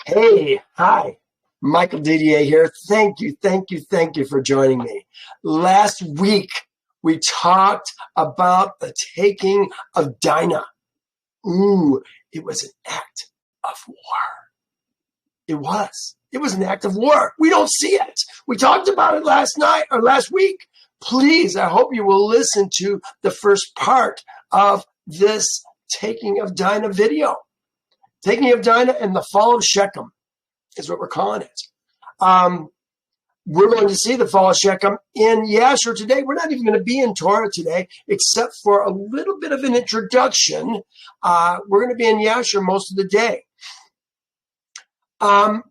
Hey, hi, Michael Didier here. Thank you for joining me. Last week, we talked about the taking of Dinah. Ooh, it was an act of war. It was. It was an act of war. We don't see it. We talked about it last week. Please, I hope you will listen to the first part of this taking of Dinah video. Taking of Dinah and the fall of Shechem is what we're calling it. We're going to see the fall of Shechem in Yasher today. We're not even going to be in Torah today, except for a little bit of an introduction. We're going to be in Yasher most of the day. We're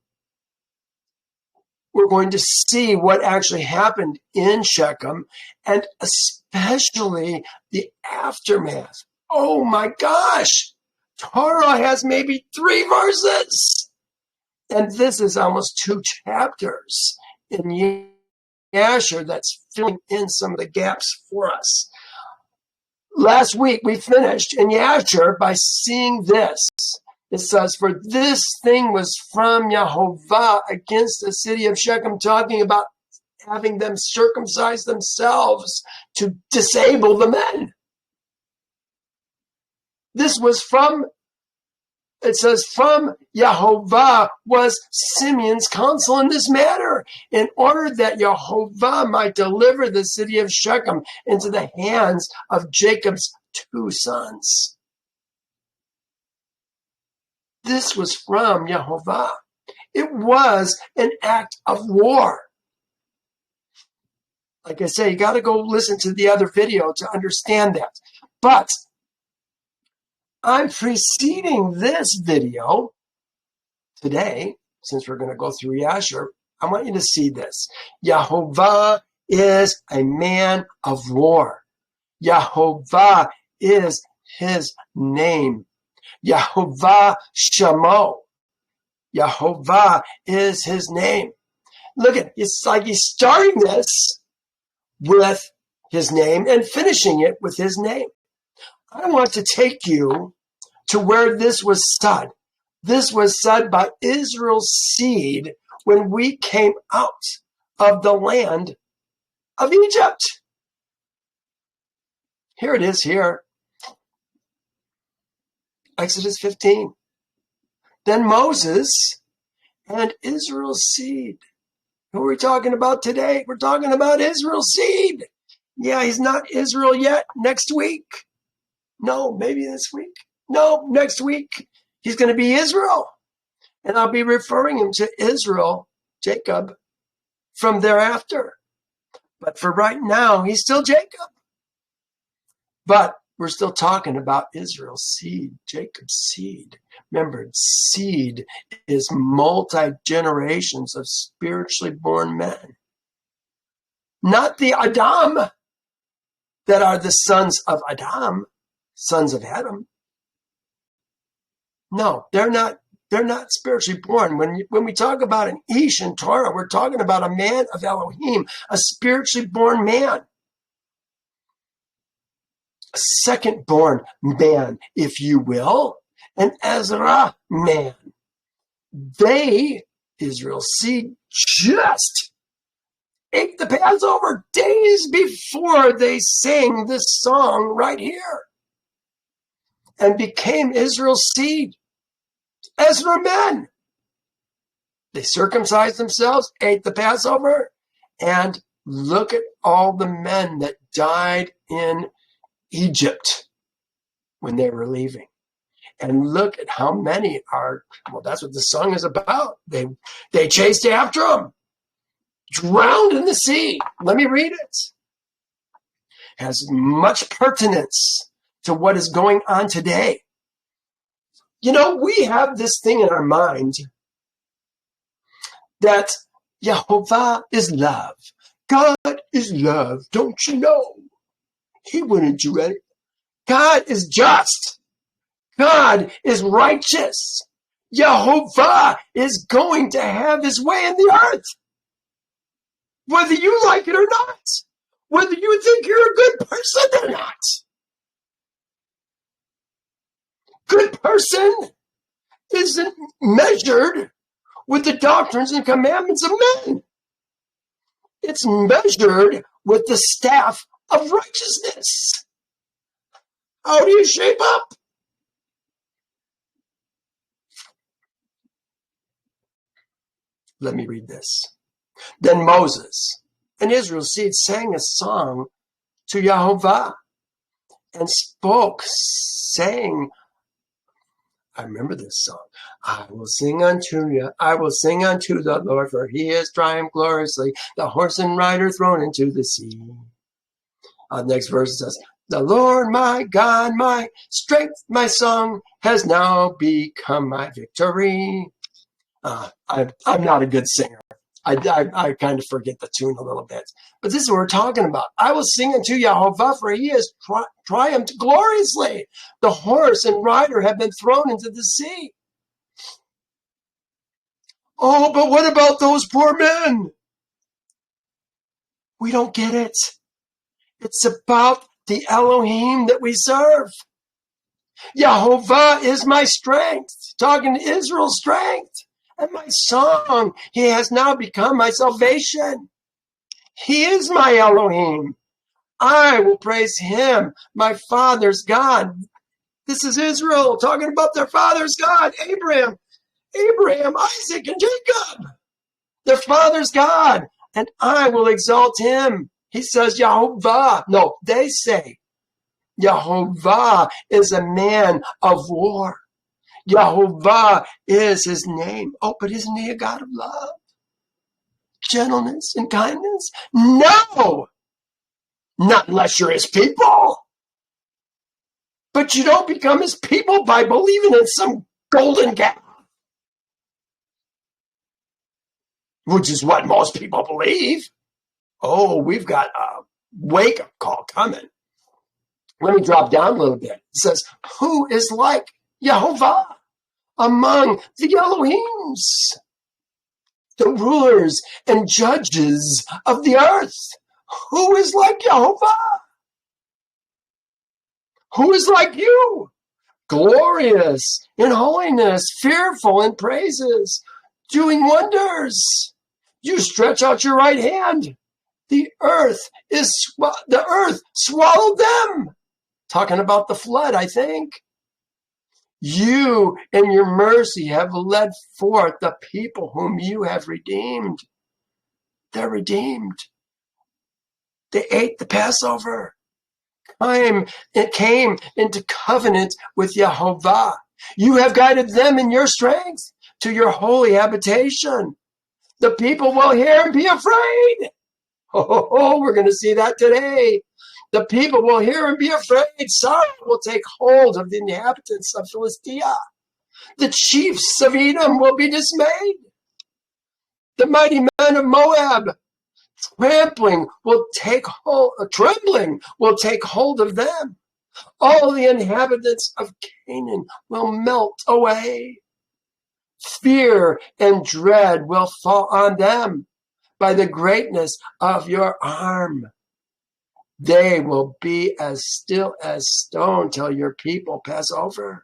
going to see what actually happened in Shechem, and especially the aftermath. Oh my gosh! Torah has maybe 3 verses. And this is almost 2 chapters in Yasher that's filling in some of the gaps for us. Last week we finished in Yasher by seeing this. It says, for this thing was from Yehovah against the city of Shechem, talking about having them circumcise themselves to disable the men. This was from, it says, from Yehovah was Simeon's counsel in this matter, in order that Yehovah might deliver the city of Shechem into the hands of Jacob's 2 sons. This was from Yehovah. It was an act of war. Like I say, you got to go listen to the other video to understand that. But I'm preceding this video today, since we're going to go through Yasher. I want you to see this. Yehovah is a man of war. Yehovah is his name. Yehovah Shemo. Yehovah is his name. Look at it. It's like he's starting this with his name and finishing it with his name. I want to take you to where this was said. This was said by Israel's seed when we came out of the land of Egypt. Here it is here. Exodus 15. Then Moses and Israel's seed. Who are we talking about today? We're talking about Israel's seed. Yeah, he's not Israel yet. Next week. No, maybe this week. No, next week. He's going to be Israel. And I'll be referring him to Israel, Jacob, from thereafter. But for right now, he's still Jacob. But we're still talking about Israel's seed, Jacob's seed. Remember, seed is multi-generations of spiritually born men. Not the Adam that are the sons of Adam, sons of Adam. No, they're not spiritually born. When we talk about an Ish in Torah, we're talking about a man of Elohim, a spiritually born man. A second-born man, if you will, an Ezra man. They, Israel's seed, just ate the Passover days before they sang this song right here and became Israel's seed. Ezra men. They circumcised themselves, ate the Passover, and look at all the men that died in Egypt when they were leaving. And look at how many are, well, that's what the song is about. They chased after them, drowned in the sea. Let me read it. It has much pertinence to what is going on today. You know, we have this thing in our mind that Yehovah is love. God is love, don't you know? He wouldn't do anything. God is just. God is righteous. Yehovah is going to have his way in the earth. Whether you like it or not. Whether you think you're a good person or not. Good person isn't measured with the doctrines and commandments of men. It's measured with the staff of righteousness. How do you shape up? Let me read this. Then Moses and Israel's seed sang a song to Yehovah and spoke, saying, I remember this song. I will sing unto you. I will sing unto the Lord, for he has triumphed gloriously. The horse and rider thrown into the sea. Next verse says, the Lord my God, my strength, my song has now become my victory. I'm not a good singer. I kind of forget the tune a little bit. But this is what we're talking about. I will sing unto Yehovah, for he has triumphed gloriously. The horse and rider have been thrown into the sea. Oh, but what about those poor men? We don't get it. It's about the Elohim that we serve. Yehovah is my strength. Talking to Israel's strength. And my song, he has now become my salvation. He is my Elohim. I will praise him, my father's God. This is Israel talking about their father's God, Abraham, Isaac, and Jacob. Their father's God. And I will exalt him. He says Yehovah. No, they say Yehovah is a man of war. Yehovah is his name. Oh, but isn't he a God of love, gentleness, and kindness? No! Not unless you're his people. But you don't become his people by believing in some golden calf, which is what most people believe. Oh, we've got a wake-up call coming. Let me drop down a little bit. It says, who is like Yehovah among the Elohims, the rulers and judges of the earth? Who is like Yehovah? Who is like you? Glorious in holiness, fearful in praises, doing wonders. You stretch out your right hand. The earth swallowed them. Talking about the flood, I think. You, in your mercy, have led forth the people whom you have redeemed. They're redeemed. They ate the Passover. It came into covenant with Yehovah. You have guided them in your strength to your holy habitation. The people will hear and be afraid. Oh, we're going to see that today. The people will hear and be afraid. Sorrow will take hold of the inhabitants of Philistia. The chiefs of Edom will be dismayed. The mighty men of Moab, trembling will take hold of them. All the inhabitants of Canaan will melt away. Fear and dread will fall on them by the greatness of your arm. They will be as still as stone till your people pass over.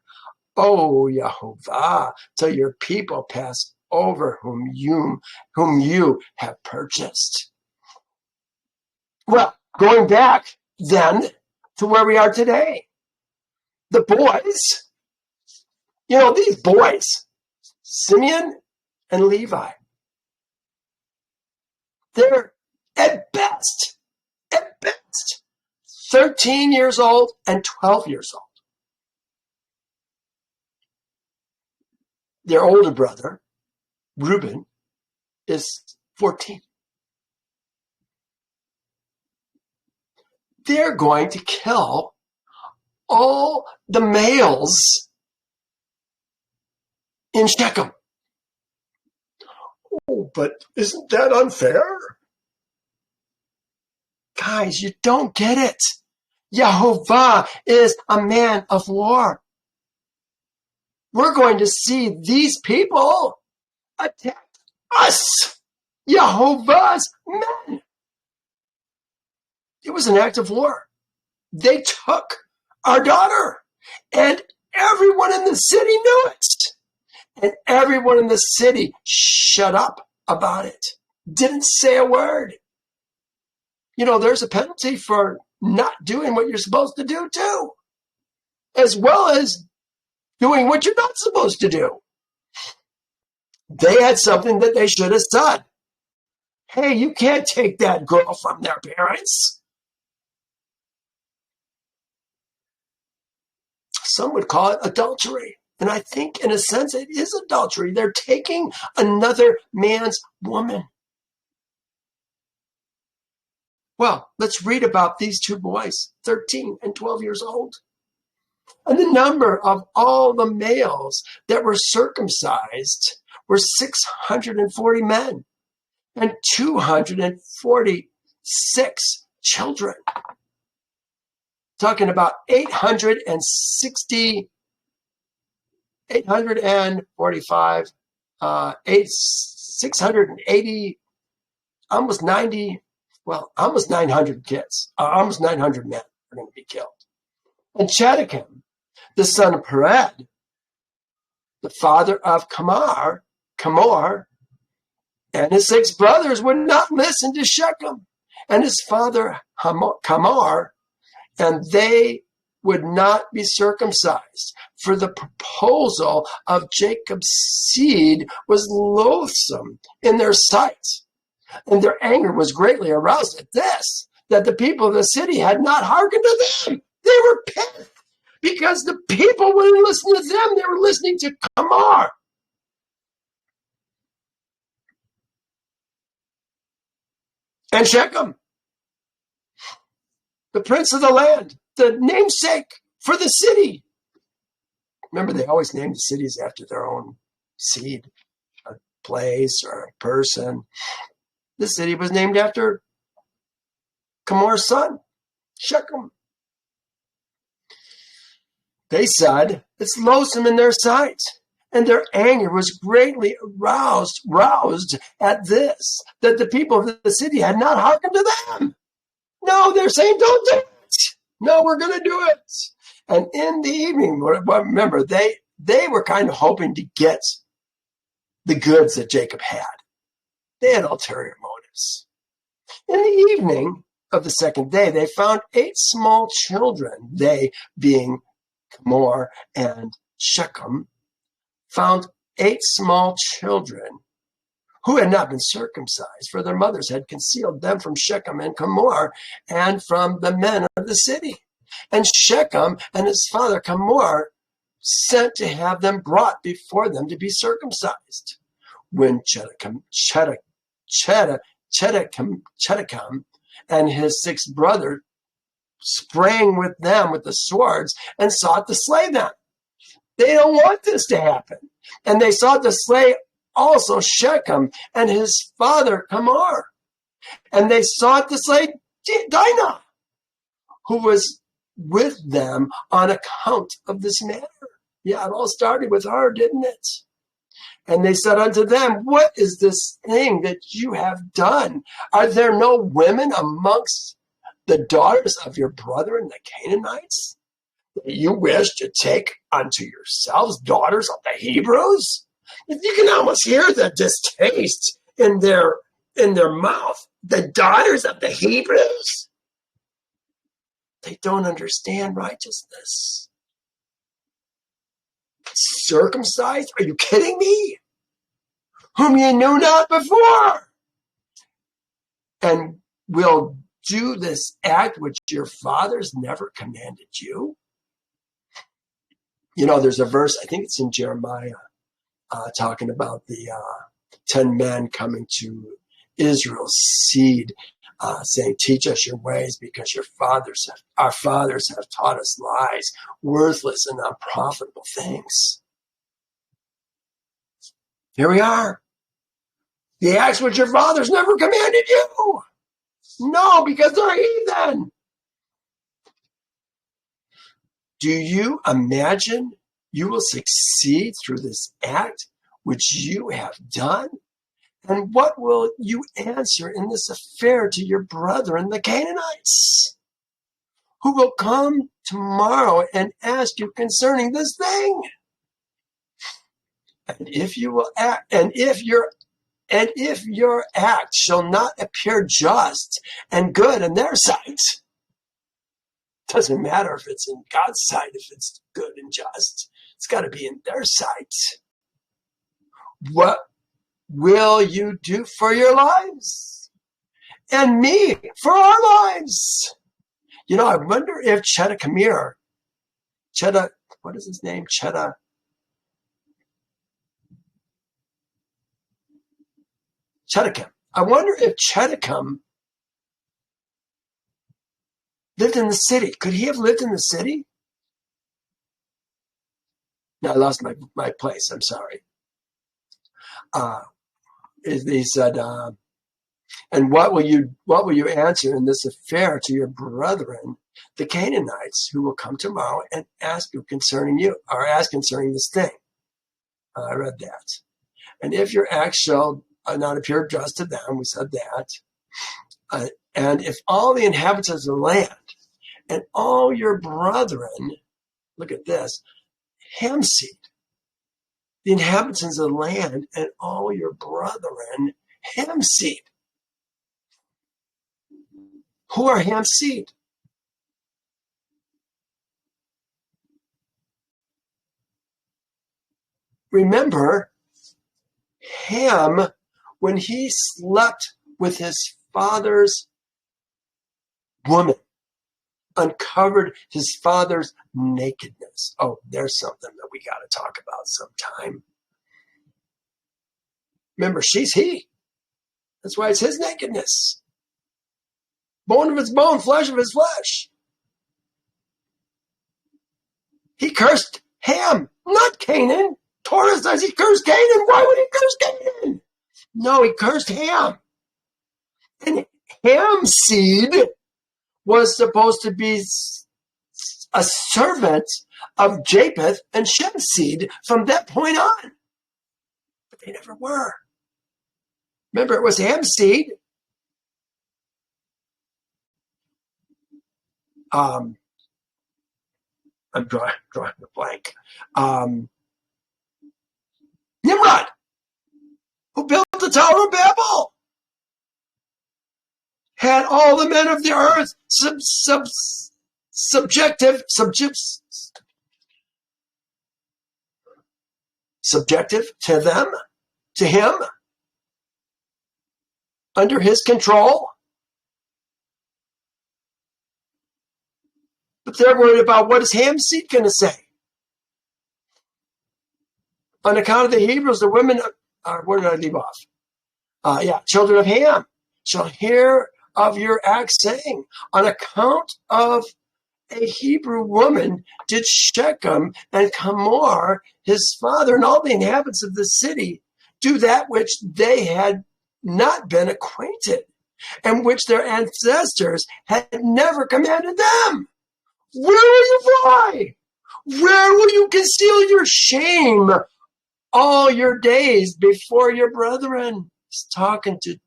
O Yehovah, till your people pass over whom you have purchased. Well, going back then to where we are today. The boys, these boys, Simeon and Levi, they're at best, 13 years old and 12 years old. Their older brother, Reuben, is 14. They're going to kill all the males in Shechem. Oh, but isn't that unfair? Guys, you don't get it. Yehovah is a man of war. We're going to see these people attack us, Yehovah's men. It was an act of war. They took our daughter, and everyone in the city knew it. And everyone in the city shut up about it. Didn't say a word. You know, there's a penalty for not doing what you're supposed to do too, as well as doing what you're not supposed to do. They had something that they should have said. Hey, you can't take that girl from their parents. Some would call it adultery. And I think, in a sense, it is adultery. They're taking another man's woman. Well, let's read about these two boys, 13 and 12 years old. And the number of all the males that were circumcised were 640 men and 246 children. Talking about 845, 680, almost 90, almost 900 kids, almost 900 men are going to be killed. And Shechem, the son of Pered, the father of Kamar, and his 6 brothers would not listen to Shechem and his father Kamar, and they would not be circumcised, for the proposal of Jacob's seed was loathsome in their sight. And their anger was greatly aroused at this, that the people of the city had not hearkened to them. They were pissed because the people wouldn't listen to them. They were listening to Kamar. And Shechem, the prince of the land, the namesake for the city. Remember, they always named the cities after their own seed, a place or a person. The city was named after Kamar's son, Shechem. They said, it's loathsome in their sight. And their anger was greatly roused at this, that the people of the city had not hearkened to them. No, they're saying, don't do it. No, we're going to do it. And in the evening, remember, they were kind of hoping to get the goods that Jacob had. They had ulterior motives. In the evening of the second day, they found 8 small children, they being Kamar and Shechem, found 8 small children who had not been circumcised, for their mothers had concealed them from Shechem and Kamar and from the men of the city. And Shechem and his father Kamar sent to have them brought before them to be circumcised. When Shechem and his 6 brothers sprang with them with the swords and sought to slay them. They don't want this to happen. And they sought to slay also Shechem and his father Kamar. And they sought to slay Dinah, who was with them on account of this matter. Yeah, it all started with her, didn't it? And they said unto them, what is this thing that you have done? Are there no women amongst the daughters of your brethren, the Canaanites, that you wish to take unto yourselves daughters of the Hebrews? You can almost hear the distaste in their mouth. The daughters of the Hebrews. They don't understand righteousness. Circumcised? Are you kidding me? Whom ye knew not before. And will do this act which your fathers never commanded you? You know, there's a verse, I think it's in Jeremiah, talking about the 10 men coming to Israel's seed, saying, teach us your ways because our fathers have taught us lies, worthless and unprofitable things. Here we are. The acts which your fathers never commanded you. No, because they're heathen. Do you imagine you will succeed through this act which you have done? And what will you answer in this affair to your brethren, the Canaanites, who will come tomorrow and ask you concerning this thing? And if you will act, and if your act shall not appear just and good in their sight, doesn't matter if it's in God's sight, if it's good and just, it's got to be in their sight. What will you do for your lives? And me for our lives. You know, I wonder if Shechem, what is his name? Shechem. I wonder if Shechem lived in the city. Could he have lived in the city? No, I lost my place. I'm sorry. He said, and what will you answer in this affair to your brethren, the Canaanites, who will come tomorrow and ask concerning this thing? I read that. And if your acts shall not appear just to them, we said that. And if all the inhabitants of the land and all your brethren, look at this, Ham seed, the inhabitants of the land and all your brethren, Ham seed. Who are Ham seed? Remember, Ham, when he slept with his father's woman, uncovered his father's nakedness. Oh, there's something that we got to talk about sometime. Remember, she's he. That's why it's his nakedness. Bone of his bone, flesh of his flesh. He cursed Ham, not Canaan. Torah says he cursed Canaan. Why would he curse Canaan? No, he cursed Ham. And Ham's seed was supposed to be a servant of Japheth and Shem's seed from that point on. But they never were. Remember, it was Ham's seed. I'm drawing a blank. Nimrod, who built the Tower of Babel, had all the men of the earth subjective to him, under his control. But they're worried about what is Ham's seed going to say. On account of the Hebrews, the women, where did I leave off? Children of Ham shall hear of your acts, saying, on account of a Hebrew woman did Shechem and Hamor, his father, and all the inhabitants of the city do that which they had not been acquainted, and which their ancestors had never commanded them. Where will you fly? Where will you conceal your shame all your days before your brethren? He's talking to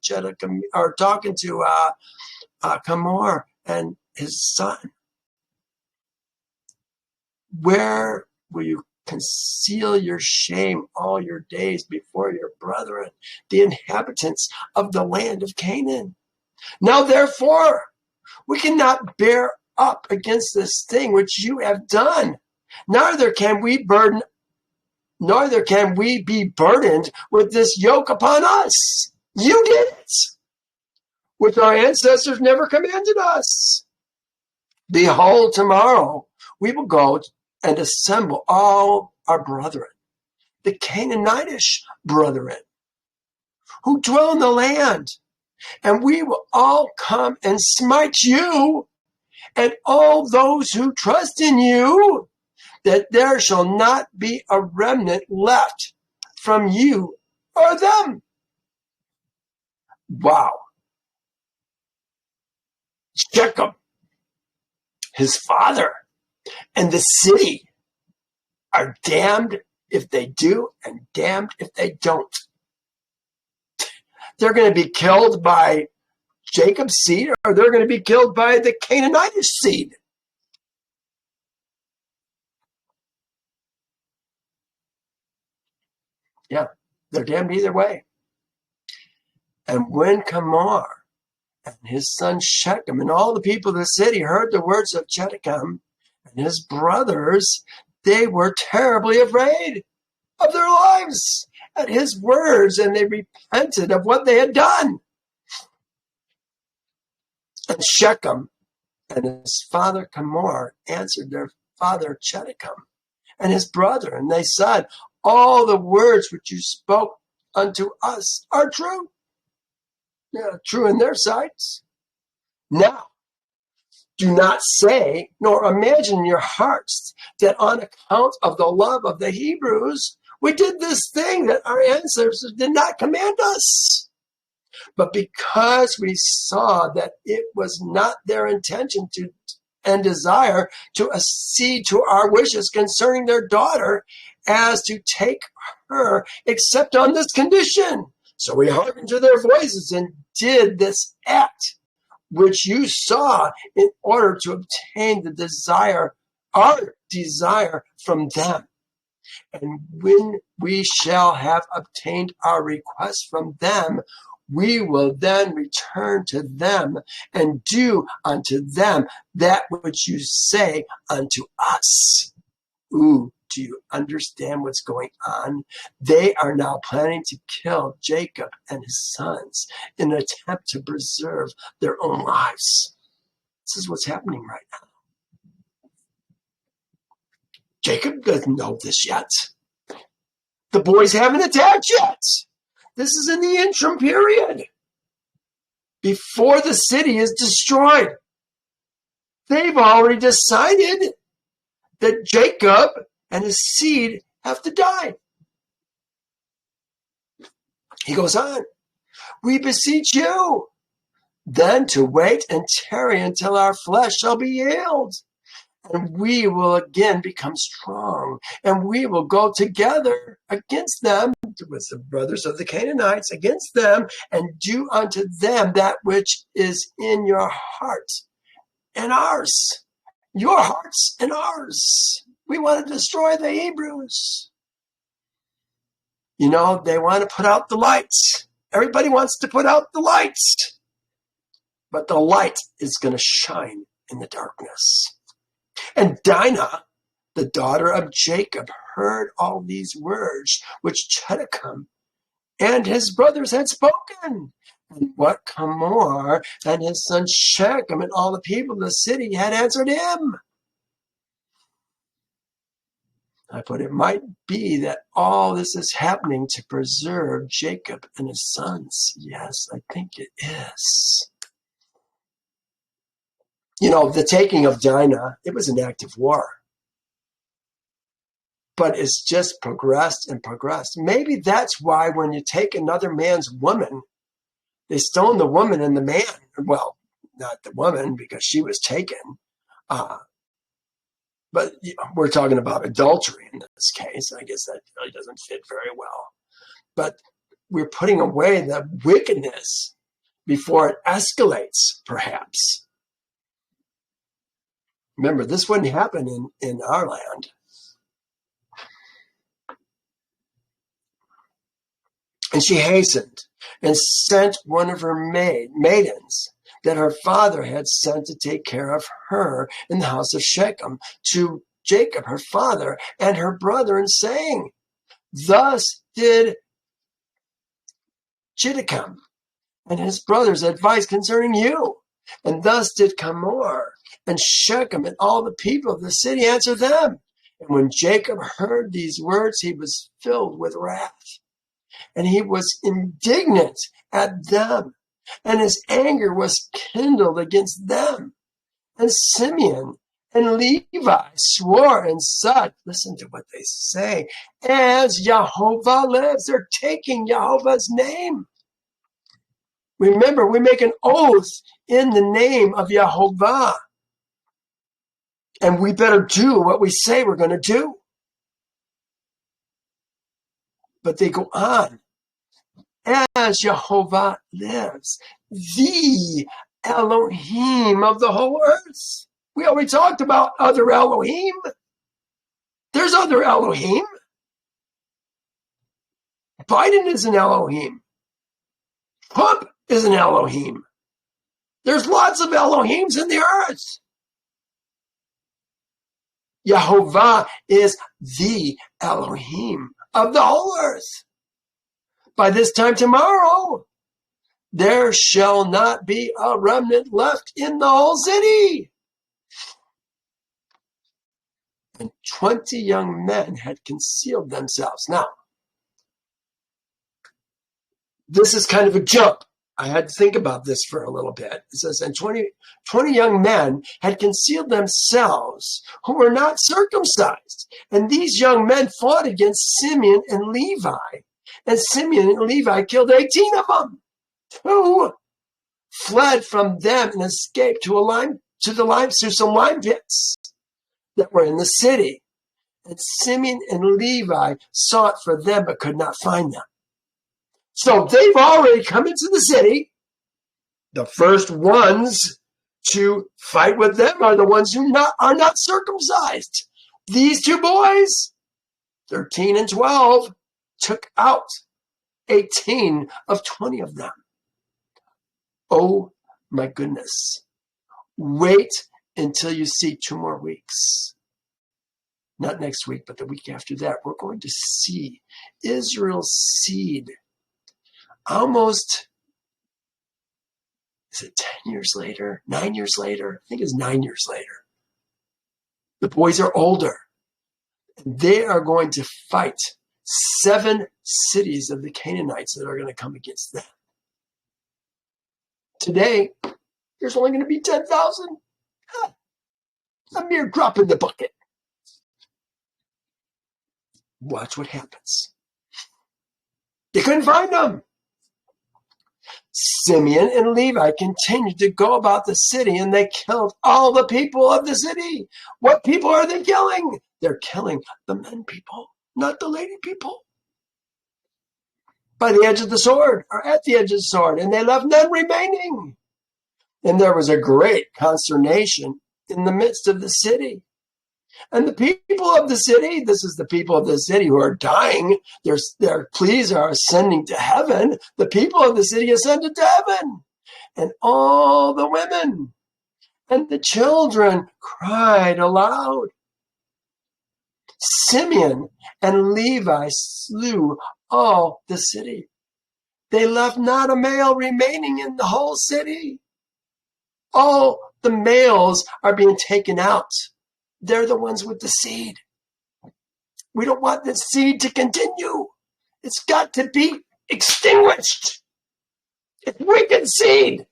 Hamor and his son. Where will you conceal your shame all your days before your brethren, the inhabitants of the land of Canaan? Now therefore, we cannot bear up against this thing which you have done, neither can we be burdened with this yoke upon us. You did it, which our ancestors never commanded us. Behold, tomorrow we will go and assemble all our brethren, the Canaanitish brethren, who dwell in the land, and we will all come and smite you and all those who trust in you, that there shall not be a remnant left from you or them. Wow. Shechem, his father, and the city are damned if they do and damned if they don't. They're going to be killed by Jacob's seed, or they're going to be killed by the Canaanitish seed. Yeah, they're damned either way. And when Kamar and his son Shechem and all the people of the city heard the words of Shechem and his brothers, they were terribly afraid of their lives at his words, and they repented of what they had done. And Shechem and his father Kamar answered their father Shechem and his brother, and they said, all the words which you spoke unto us are true. Yeah, true in their sights. Now, do not say, nor imagine in your hearts that on account of the love of the Hebrews, we did this thing that our ancestors did not command us. But because we saw that it was not their intention to and desire to accede to our wishes concerning their daughter as to take her, except on this condition. So we hearkened to their voices and did this act, which you saw, in order to obtain our desire from them. And when we shall have obtained our request from them, we will then return to them and do unto them that which you say unto us. Ooh, do you understand what's going on? They are now planning to kill Jacob and his sons in an attempt to preserve their own lives. This is what's happening right now. Jacob doesn't know this yet. The boys haven't attacked yet. This is in the interim period before the city is destroyed. They've already decided that Jacob and his seed have to die. He goes on, we beseech you then to wait and tarry until our flesh shall be healed, and we will again become strong, and we will go together against them, with the brothers of the Canaanites, against them, and do unto them that which is in your heart and ours. Your hearts and ours. We want to destroy the Hebrews. You know, they want to put out the lights. Everybody wants to put out the lights. But the light is going to shine in the darkness. And Dinah, the daughter of Jacob, heard all these words which Shechem and his brothers had spoken, and what Kamar and his son Shechem and all the people of the city had answered him. I put, it might be that all this is happening to preserve Jacob and his sons. Yes, I think it is. You know, the taking of Dinah, it was an act of war. But it's just progressed and progressed. Maybe that's why when you take another man's woman, they stone the woman and the man. Well, not the woman because she was taken. But we're talking about adultery in this case. I guess that really doesn't fit very well. But we're putting away the wickedness before it escalates, perhaps. Remember, this wouldn't happen in our land. And she hastened and sent one of her maidens that her father had sent to take care of her in the house of Shechem to Jacob, her father, and her brother, and saying, thus did Shechem and his brothers advise concerning you, and thus did Kamar and Shechem and all the people of the city answer them. And when Jacob heard these words, he was filled with wrath, and he was indignant at them, and his anger was kindled against them. And Simeon and Levi swore and said, listen to what they say, as Jehovah lives. They're taking Jehovah's name. Remember, we make an oath in the name of Jehovah. And we better do what we say we're going to do. But they go on. As Jehovah lives, the Elohim of the whole earth. We already talked about other Elohim. There's other Elohim. Biden is an Elohim. Trump is an Elohim. There's lots of Elohims in the earth. Yehovah is the Elohim of the whole earth. By this time tomorrow, there shall not be a remnant left in the whole city. And 20 young men had concealed themselves. Now, this is kind of a jump. I had to think about this for a little bit. It says, and 20 young men had concealed themselves who were not circumcised. And these young men fought against Simeon and Levi. And Simeon and Levi killed 18 of them. 2 fled from them and escaped to some lime pits that were in the city. And Simeon and Levi sought for them but could not find them. So they've already come into the city. The first ones to fight with them are the ones who are not circumcised. These 2 boys, 13 and 12, took out 18 of 20 of them. Oh my goodness. Wait until you see 2 more weeks. Not next week, but the week after that. We're going to see Israel's seed. Almost, is it 10 years later? 9 years later? I think it's 9 years later. The boys are older. They are going to fight 7 cities of the Canaanites that are going to come against them. Today, there's only going to be 10,000. A mere drop in the bucket. Watch what happens. They couldn't find them. Simeon and Levi continued to go about the city, and they killed all the people of the city. What people are they killing? They're killing the men people, not the lady people. By the edge of the sword, or at the edge of the sword, and they left none remaining. And there was a great consternation in the midst of the city. And the people of the city, this is the people of the city who are dying, their pleas are ascending to heaven. The people of the city ascended to heaven. And all the women and the children cried aloud. Simeon and Levi slew all the city. They left not a male remaining in the whole city. All the males are being taken out. They're the ones with the seed. We don't want this seed to continue. It's got to be extinguished. It's wicked seed.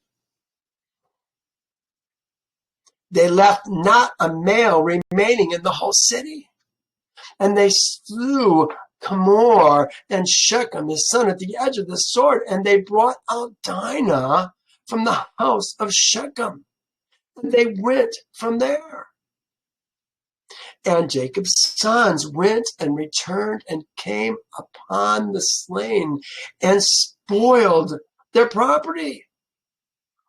They left not a male remaining in the whole city. And they slew Hamor and Shechem, his son, at the edge of the sword. And they brought out Dinah from the house of Shechem. And they went from there. And Jacob's sons went and returned and came upon the slain and spoiled their property,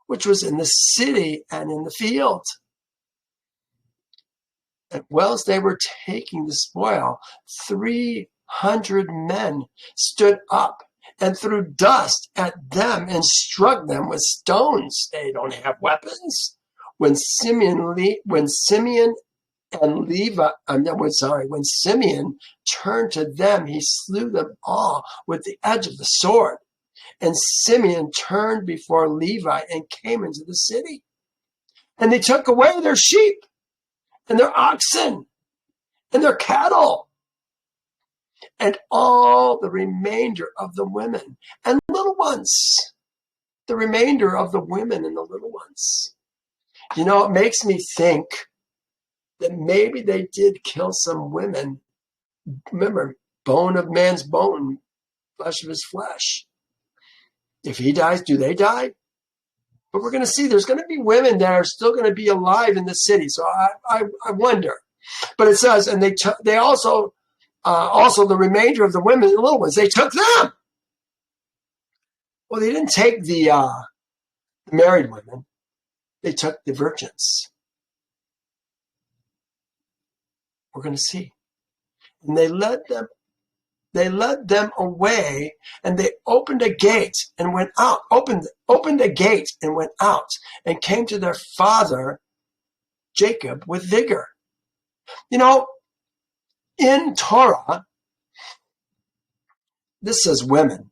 which was in the city and in the field. And whilst they were taking the spoil, 300 men stood up and threw dust at them and struck them with stones. They don't have weapons. When Simeon turned to them, he slew them all with the edge of the sword. And Simeon turned before Levi and came into the city. And they took away their sheep and their oxen and their cattle and all the remainder of the women and little ones. The remainder of the women and the little ones. You know, it makes me think that maybe they did kill some women. Remember, bone of man's bone, flesh of his flesh. If he dies, do they die? But we're going to see there's going to be women that are still going to be alive in the city. So I wonder. But it says, and they also the remainder of the women and the little ones, they took them. Well, they didn't take the married women. They took the virgins. We're going to see. And they led them they led them away, and they opened a gate and went out, opened a gate and went out, and came to their father Jacob with vigor. You know, in Torah, this says women.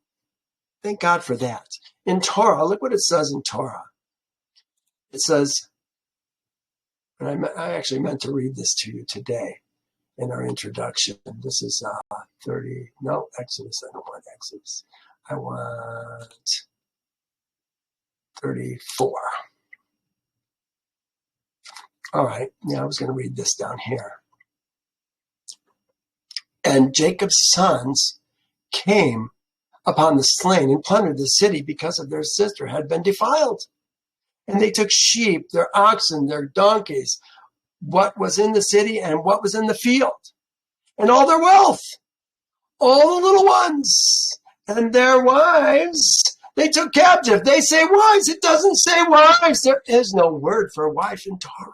Thank God for that. In Torah, look what it says in Torah. It says, and I actually meant to read this to you today in our introduction. This is Exodus. I don't want Exodus. I want 34. All right. Yeah, I was going to read this down here. And Jacob's sons came upon the slain and plundered the city because of their sister had been defiled. And they took sheep, their oxen, their donkeys, what was in the city and what was in the field, and all their wealth, all the little ones, and their wives they took captive. They say wives. It doesn't say wives. There is no word for wife in Torah.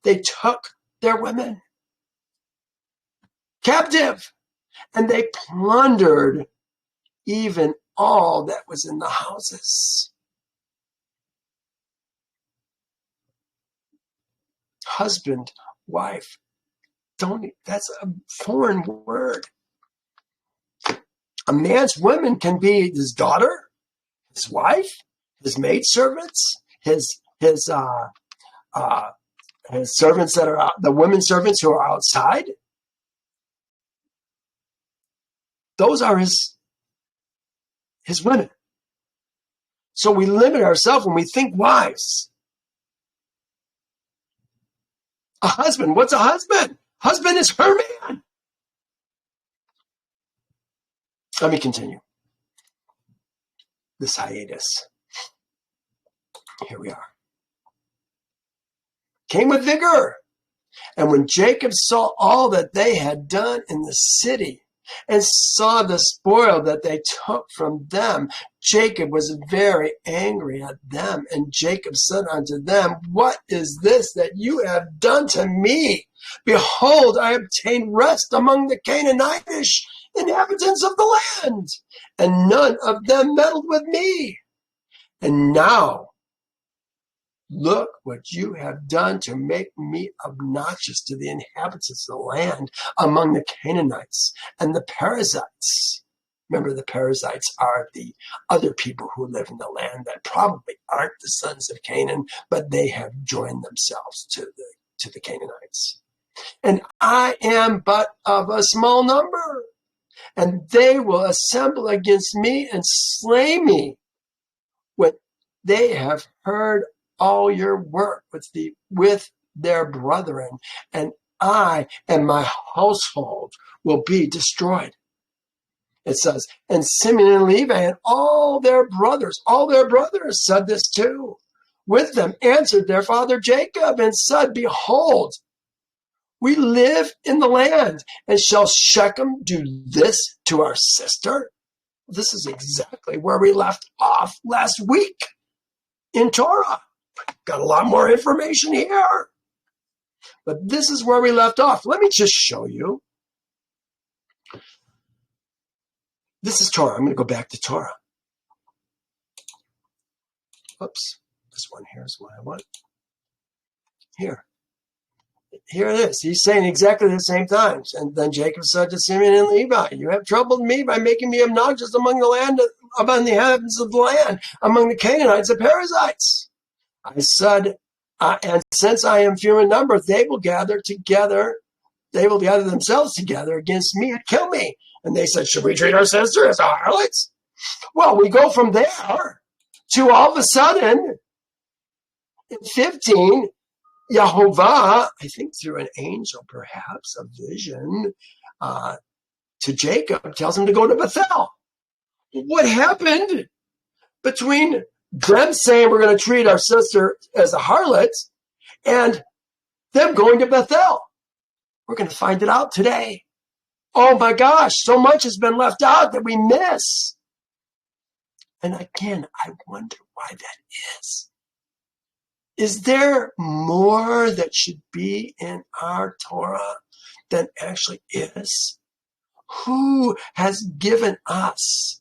They took their women captive, and they plundered even all that was in the houses. Husband, wife, that's a foreign word. A man's women can be his daughter, his wife, his maidservants, his servants that are out, the women servants who are outside. Those are his women. So we limit ourselves when we think wives. A husband, what's a husband? Husband is her man. Let me continue this hiatus. Here we are. Came with vigor. And when Jacob saw all that they had done in the city and saw the spoil that they took from them, Jacob was very angry at them. And Jacob said unto them, what is this that you have done to me? Behold, I obtained rest among the Canaanitish inhabitants of the land, and none of them meddled with me. And now, look what you have done to make me obnoxious to the inhabitants of the land among the Canaanites and the Perizzites. Remember, the Perizzites are the other people who live in the land that probably aren't the sons of Canaan, but they have joined themselves to the Canaanites. And I am but of a small number, and they will assemble against me and slay me when they have heard all your work with their brethren, and I and my household will be destroyed. It says, and Simeon and Levi and all their brothers said this too. With them answered their father Jacob and said, behold, we live in the land, and shall Shechem do this to our sister? This is exactly where we left off last week in Torah. Got a lot more information here. But this is where we left off. Let me just show you. This is Torah. I'm going to go back to Torah. Oops. This one here is what I want. Here it is. He's saying exactly the same times. And then Jacob said to Simeon and Levi, you have troubled me by making me obnoxious among the inhabitants of the land, among the Canaanites and Perizzites. I said, and since I am few in number, they will gather themselves together against me and kill me. And they said, should we treat our sister as harlots? Well, we go from there to all of a sudden, in 15, Yehovah, I think through an angel, perhaps, a vision, to Jacob, tells him to go to Bethel. What happened between them saying we're going to treat our sister as a harlot and them going to Bethel? We're going to find it out today. Oh my gosh, so much has been left out that we miss. And again, I wonder why that is. Is there more that should be in our Torah than actually is? Who has given us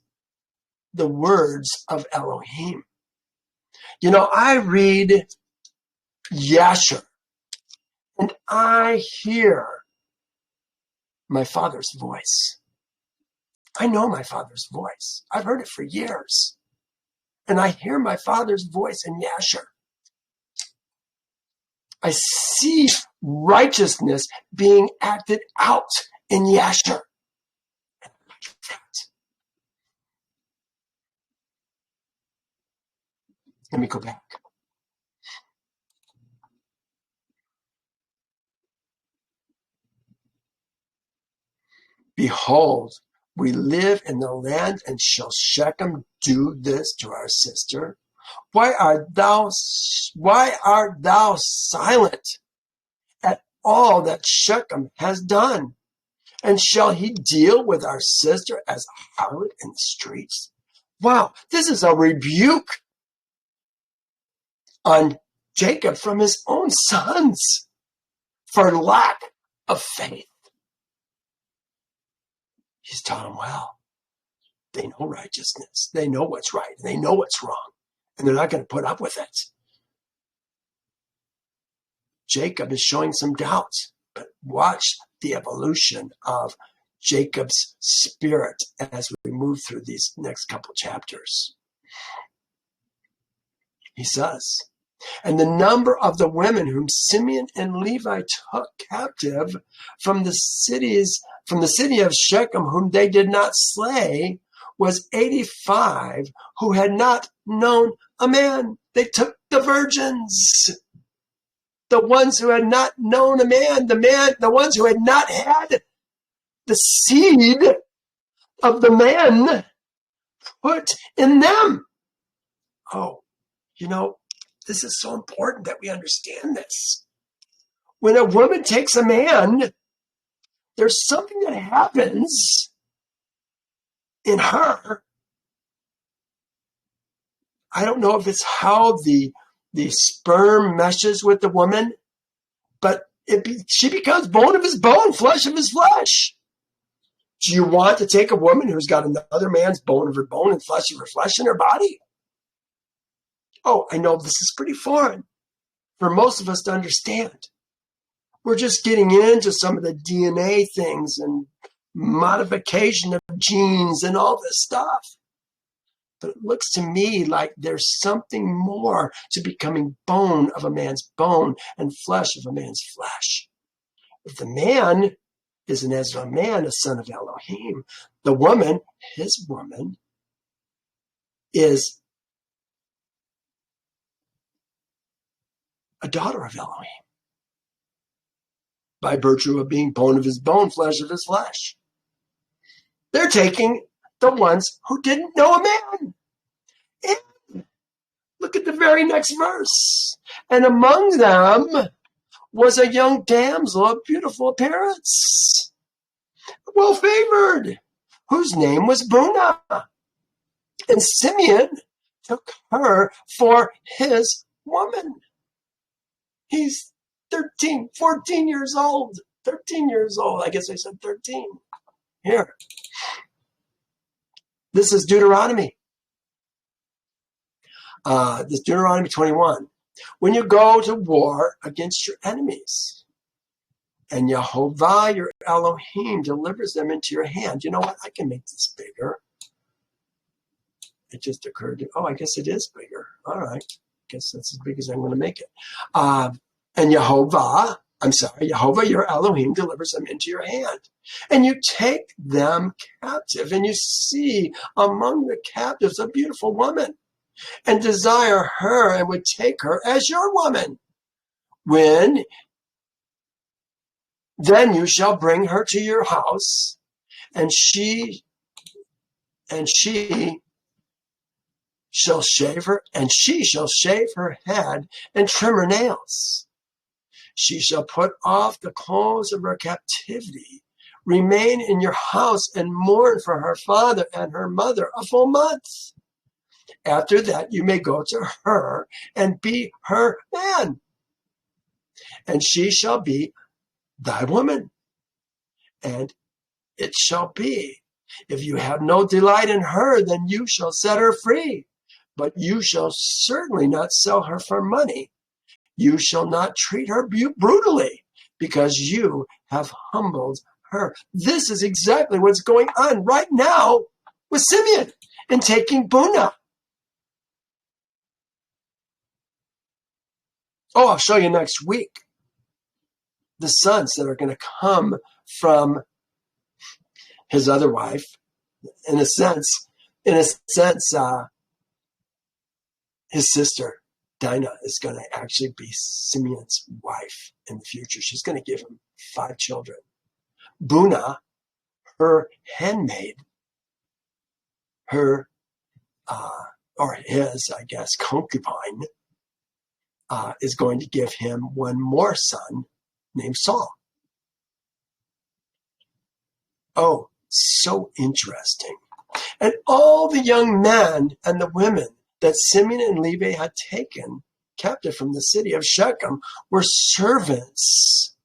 the words of Elohim? You know, I read Yasher, and I hear my Father's voice. I know my Father's voice. I've heard it for years. And I hear my Father's voice in Yasher. I see righteousness being acted out in Yasher. Let me go back. Behold, we live in the land, and shall Shechem do this to our sister? Why art thou silent at all that Shechem has done? And shall he deal with our sister as a harlot in the streets? Wow, this is a rebuke on Jacob from his own sons for lack of faith. He's taught them well. They know righteousness. They know what's right. They know what's wrong. And they're not going to put up with it. Jacob is showing some doubts. But watch the evolution of Jacob's spirit as we move through these next couple chapters. He says, and the number of the women whom Simeon and Levi took captive from the city of Shechem, whom they did not slay, was 85, who had not known a man. They took the virgins, the ones who had not known a man, the ones who had not had the seed of the man put in them. Oh, you know, this is so important that we understand this. When a woman takes a man, there's something that happens in her. I don't know if it's how the sperm meshes with the woman, but she becomes bone of his bone, flesh of his flesh. Do you want to take a woman who's got another man's bone of her bone and flesh of her flesh in her body? Oh, I know this is pretty foreign for most of us to understand. We're just getting into some of the DNA things and modification of genes and all this stuff. But it looks to me like there's something more to becoming bone of a man's bone and flesh of a man's flesh. If the man is an Ezra man, a son of Elohim, the woman, his woman, is a daughter of Elohim by virtue of being bone of his bone, flesh of his flesh. They're taking the ones who didn't know a man. And look at the very next verse. And among them was a young damsel of beautiful appearance, well-favored, whose name was Bunah. And Simeon took her for his woman. He's 13, 14 years old. 13 years old. I guess I said 13. Here. This is Deuteronomy. This is Deuteronomy 21. When you go to war against your enemies, and Yehovah, your Elohim, delivers them into your hand. You know what? I can make this bigger. It just occurred to, I guess it is bigger. All right. I guess that's as big as I'm going to make it. And Yehovah, your Elohim, delivers them into your hand. And you take them captive, and you see among the captives a beautiful woman, and desire her, and would take her as your woman. Then you shall bring her to your house, and she shall shave her head and trim her nails. She shall put off the clothes of her captivity, remain in your house, and mourn for her father and her mother a full month. After that, you may go to her and be her man, and she shall be thy woman. And it shall be. If you have no delight in her, then you shall set her free. But you shall certainly not sell her for money. You shall not treat her brutally, because you have humbled her. This is exactly what's going on right now with Simeon in taking Bunah. Oh, I'll show you next week the sons that are going to come from his other wife. In a sense, his sister, Dinah, is going to actually be Simeon's wife in the future. She's going to give him 5 children. Bunah, her handmaid, or his, I guess, concubine, is going to give him one more son named Saul. Oh, so interesting. And all the young men and the women that Simeon and Levi had taken captive from the city of Shechem were servants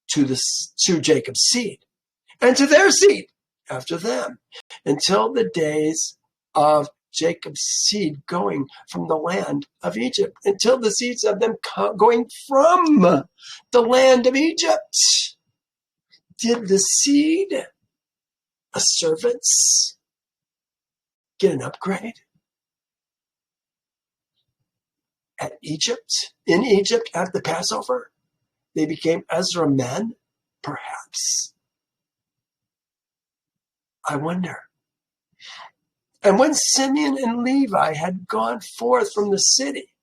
to Jacob's seed and to their seed after them, until the days of Jacob's seed going from the land of Egypt, until the seeds of them going from the land of Egypt. Did the seed of servants get an upgrade in Egypt at the Passover? They became Ezra men, perhaps. I wonder. And when Simeon and Levi had gone forth from the city,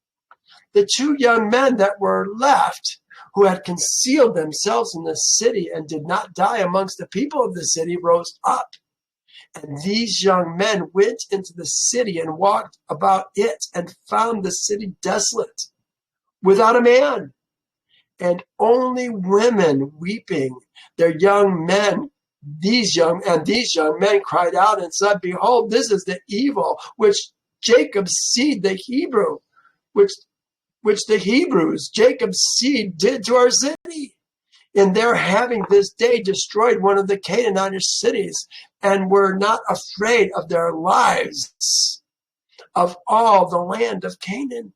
the 2 young men that were left, who had concealed themselves in the city and did not die amongst the people of the city, rose up. And these young men went into the city and walked about it and found the city desolate, without a man, and only women weeping. Their young men, these young men cried out and said, "Behold, this is the evil which Jacob's seed, the Hebrew, which the Hebrews, Jacob's seed, did to our city. In their having this day destroyed one of the Canaanite cities, and were not afraid of their lives of all the land of Canaan."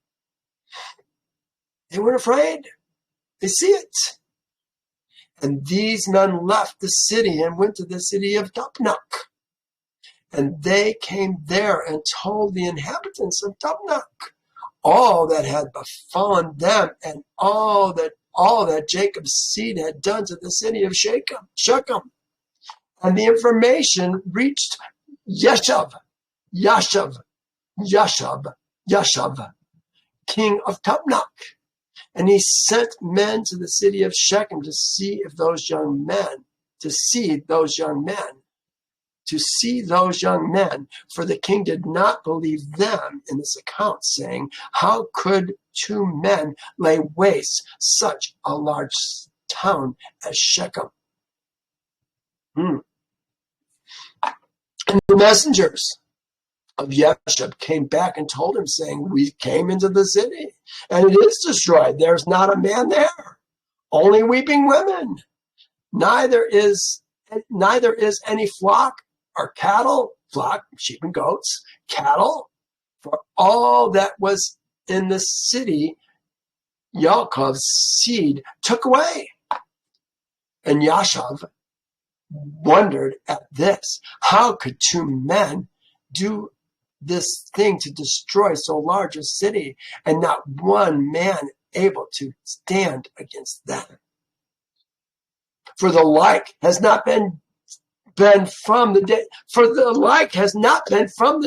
They weren't afraid. They see it. And these men left the city and went to the city of Tapnach. And they came there and told the inhabitants of Tapnach all that had befallen them, and all that Jacob's seed had done to the city of Shechem. And the information reached Yasher, king of Tapnach. And he sent men to the city of Shechem to see those young men, for the king did not believe them in this account, saying, "How could 2 men lay waste such a large town as Shechem?" And the messengers of Yasher came back and told him, saying, "We came into the city, and it is destroyed. There's not a man there, only weeping women. Neither is any flock or cattle, sheep and goats, cattle, for all that was in the city Yaakov's seed took away." And Yasher wondered at this. How could 2 men do this thing to destroy so large a city, and not one man able to stand against them? For the like has not been from the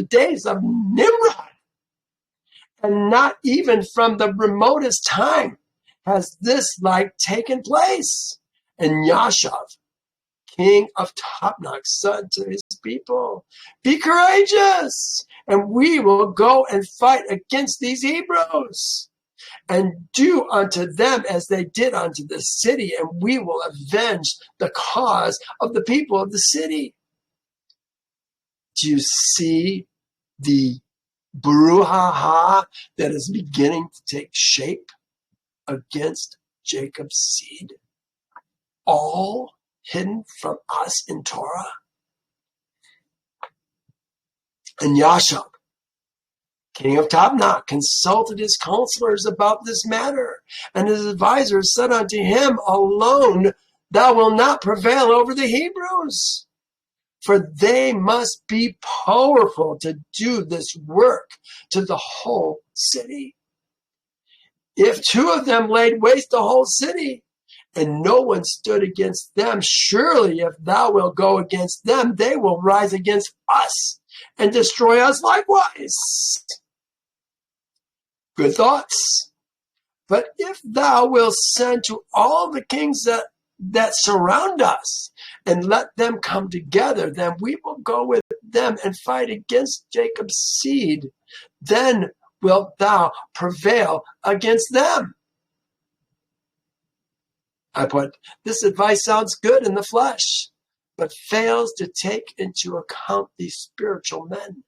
days of Nimrod, and not even from the remotest time has this like taken place. And Yasher, king of Tapnach, said to his people, "Be courageous, and we will go and fight against these Hebrews, and do unto them as they did unto the city, and we will avenge the cause of the people of the city." Do you see the brouhaha that is beginning to take shape against Jacob's seed? All hidden from us in Torah? And Yasher, king of Tabnach, consulted his counselors about this matter, and his advisors said unto him, alone thou wilt not prevail over the Hebrews, for they must be powerful to do this work to the whole city. If two of them laid waste the whole city, and no one stood against them, surely if thou wilt go against them, they will rise against us and destroy us likewise. Good thoughts. But if thou wilt send to all the kings that surround us and let them come together, then we will go with them and fight against Jacob's seed. Then wilt thou prevail against them. I put, this advice sounds good in the flesh, but fails to take into account these spiritual men,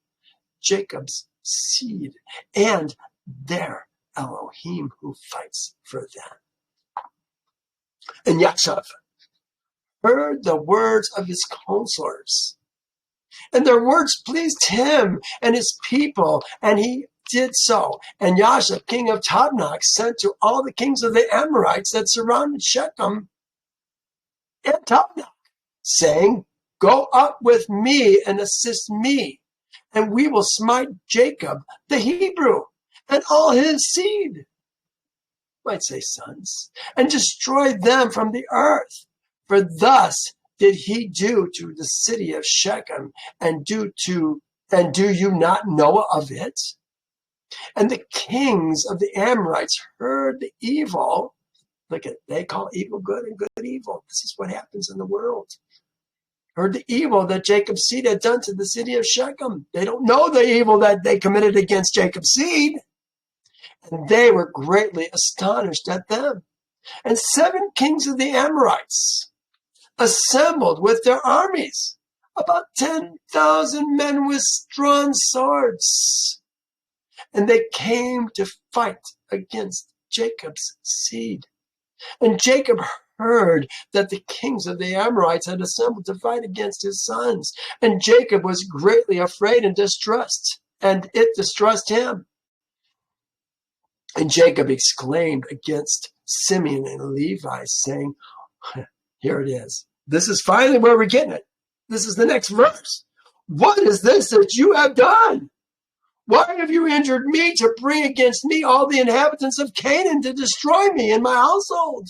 Jacob's seed, and their Elohim who fights for them. And Yasher heard the words of his counselors, and their words pleased him and his people, and he did so. And Yasher, king of Tabnach, sent to all the kings of the Amorites that surrounded Shechem and Tabnach, saying, go up with me and assist me, and we will smite Jacob the Hebrew and all his seed, might say sons, and destroy them from the earth. For thus did he do to the city of Shechem, and do you not know of it? And the kings of the Amorites heard the evil. Look at, they call evil good and good evil. This is what happens in the world. Heard the evil that Jacob's seed had done to the city of Shechem. They don't know the evil that they committed against Jacob's seed. And they were greatly astonished at them. And 7 kings of the Amorites assembled with their armies, about 10,000 men with drawn swords. And they came to fight against Jacob's seed. And Jacob heard that the kings of the Amorites had assembled to fight against his sons. And Jacob was greatly afraid and distressed, and it distressed him. And Jacob exclaimed against Simeon and Levi, saying, here it is. This is finally where we're getting it. This is the next verse. What is this that you have done? Why have you injured me to bring against me all the inhabitants of Canaan to destroy me and my household?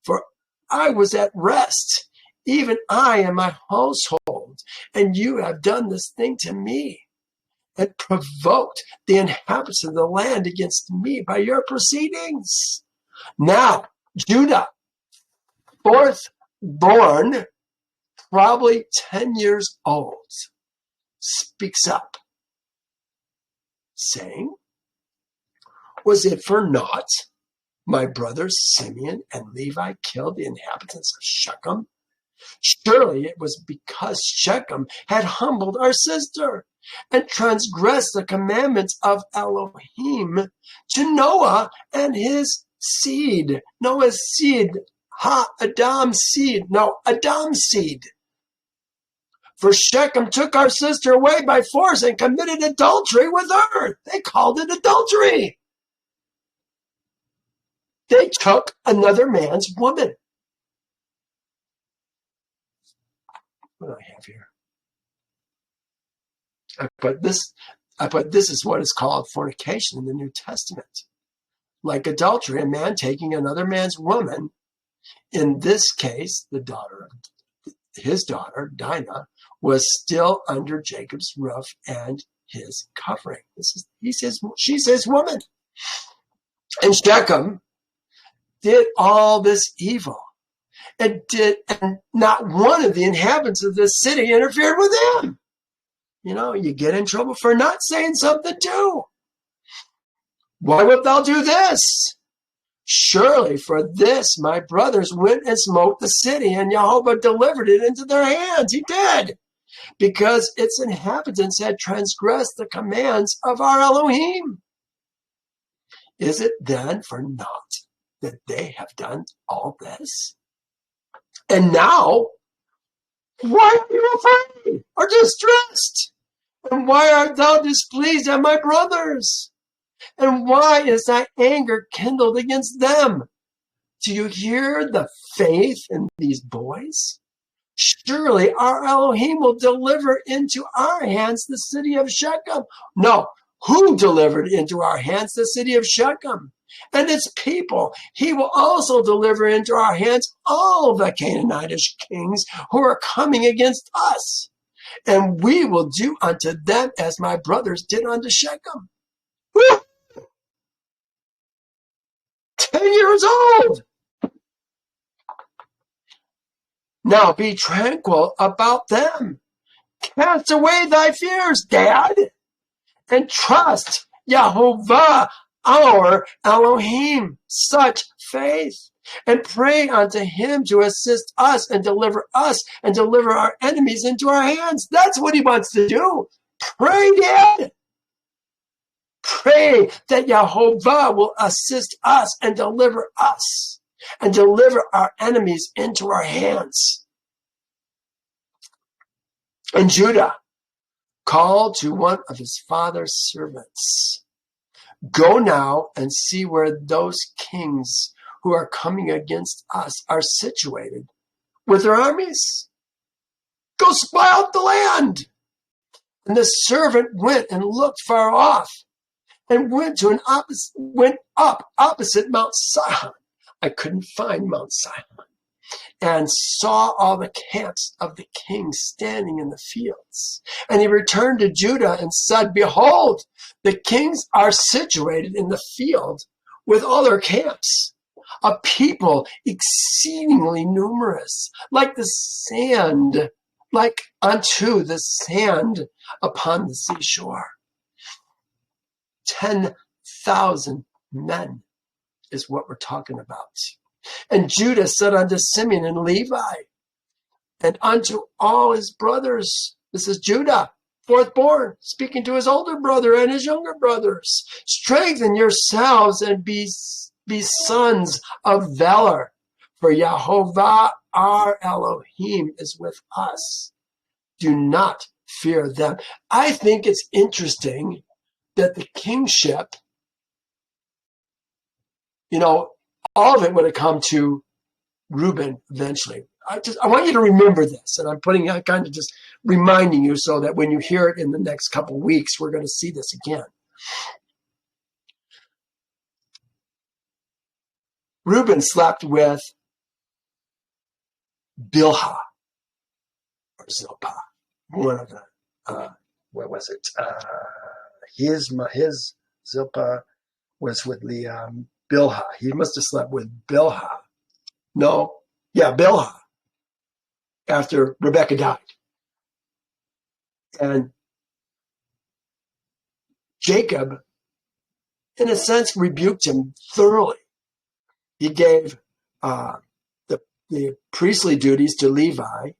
For I was at rest, even I and my household, and you have done this thing to me, and provoked the inhabitants of the land against me by your proceedings. Now, Judah, 4th born, probably 10 years old, speaks up, saying, was it for naught my brothers Simeon and Levi killed the inhabitants of Shechem? Surely it was because Shechem had humbled our sister and transgressed the commandments of Elohim to Noah and his seed. Noah's seed, Adam's seed. No, Adam's seed. For Shechem took our sister away by force and committed adultery with her. They called it adultery. They took another man's woman. What do I have here? I put this is what is called fornication in the New Testament. Like adultery, a man taking another man's woman. In this case, his daughter, Dinah, was still under Jacob's roof and his covering. She's his woman. And Shechem did all this evil. And not one of the inhabitants of this city interfered with him. You know, you get in trouble for not saying something too. Why wilt thou do this? Surely for this my brothers went and smote the city, and Jehovah delivered it into their hands. He did, because its inhabitants had transgressed the commands of our Elohim. Is it then for naught that they have done all this? And now, why are you afraid or distressed? And why art thou displeased at my brothers? And why is thy anger kindled against them? Do you hear the faith in these boys? Surely our Elohim will deliver into our hands the city of Shechem. No, who delivered into our hands the city of Shechem and its people? He will also deliver into our hands all the Canaanitish kings who are coming against us. And we will do unto them as my brothers did unto Shechem. Woo! 10 years old. Now be tranquil about them. Cast away thy fears, Dad, and trust Yahovah, our Elohim, such faith, and pray unto him to assist us and deliver our enemies into our hands. That's what he wants to do. Pray, Dad. Pray that Yahovah will assist us and deliver our enemies into our hands. And Judah called to one of his father's servants, go now and see where those kings who are coming against us are situated with their armies. Go spy out the land. And the servant went and looked far off and went up opposite Mount Sihon. I couldn't find Mount Sihon. And saw all the camps of the kings standing in the fields. And he returned to Judah and said, behold, the kings are situated in the field with all their camps, a people exceedingly numerous, like unto the sand upon the seashore. 10,000 men is what we're talking about. And Judah said unto Simeon and Levi, and unto all his brothers, this is Judah, fourth born, speaking to his older brother and his younger brothers, strengthen yourselves and be sons of valor, for Yahovah our Elohim is with us. Do not fear them. I think it's interesting that the kingship, all of it would have come to Reuben eventually. I want you to remember this, and I'm kind of just reminding you so that when you hear it in the next couple of weeks, we're going to see this again. Reuben slept with Bilhah or Zilpah, one of the what was it? His Zilpah was with Bilhah. He must have slept with Bilhah. Bilhah. After Rebekah died. And Jacob, in a sense, rebuked him thoroughly. He gave the priestly duties to Levi.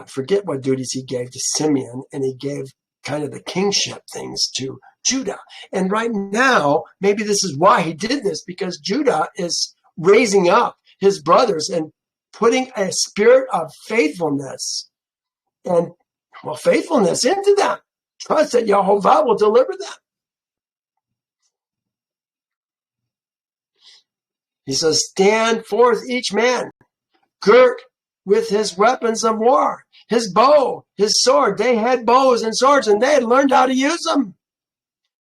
Forget what duties he gave to Simeon, and he gave kind of the kingship things to Judah. And right now, maybe this is why he did this, because Judah is raising up his brothers and putting a spirit of faithfulness into them. Trust that Yahovah will deliver them. He says, stand forth each man, girt with his weapons of war, his bow, his sword. They had bows and swords, and they had learned how to use them.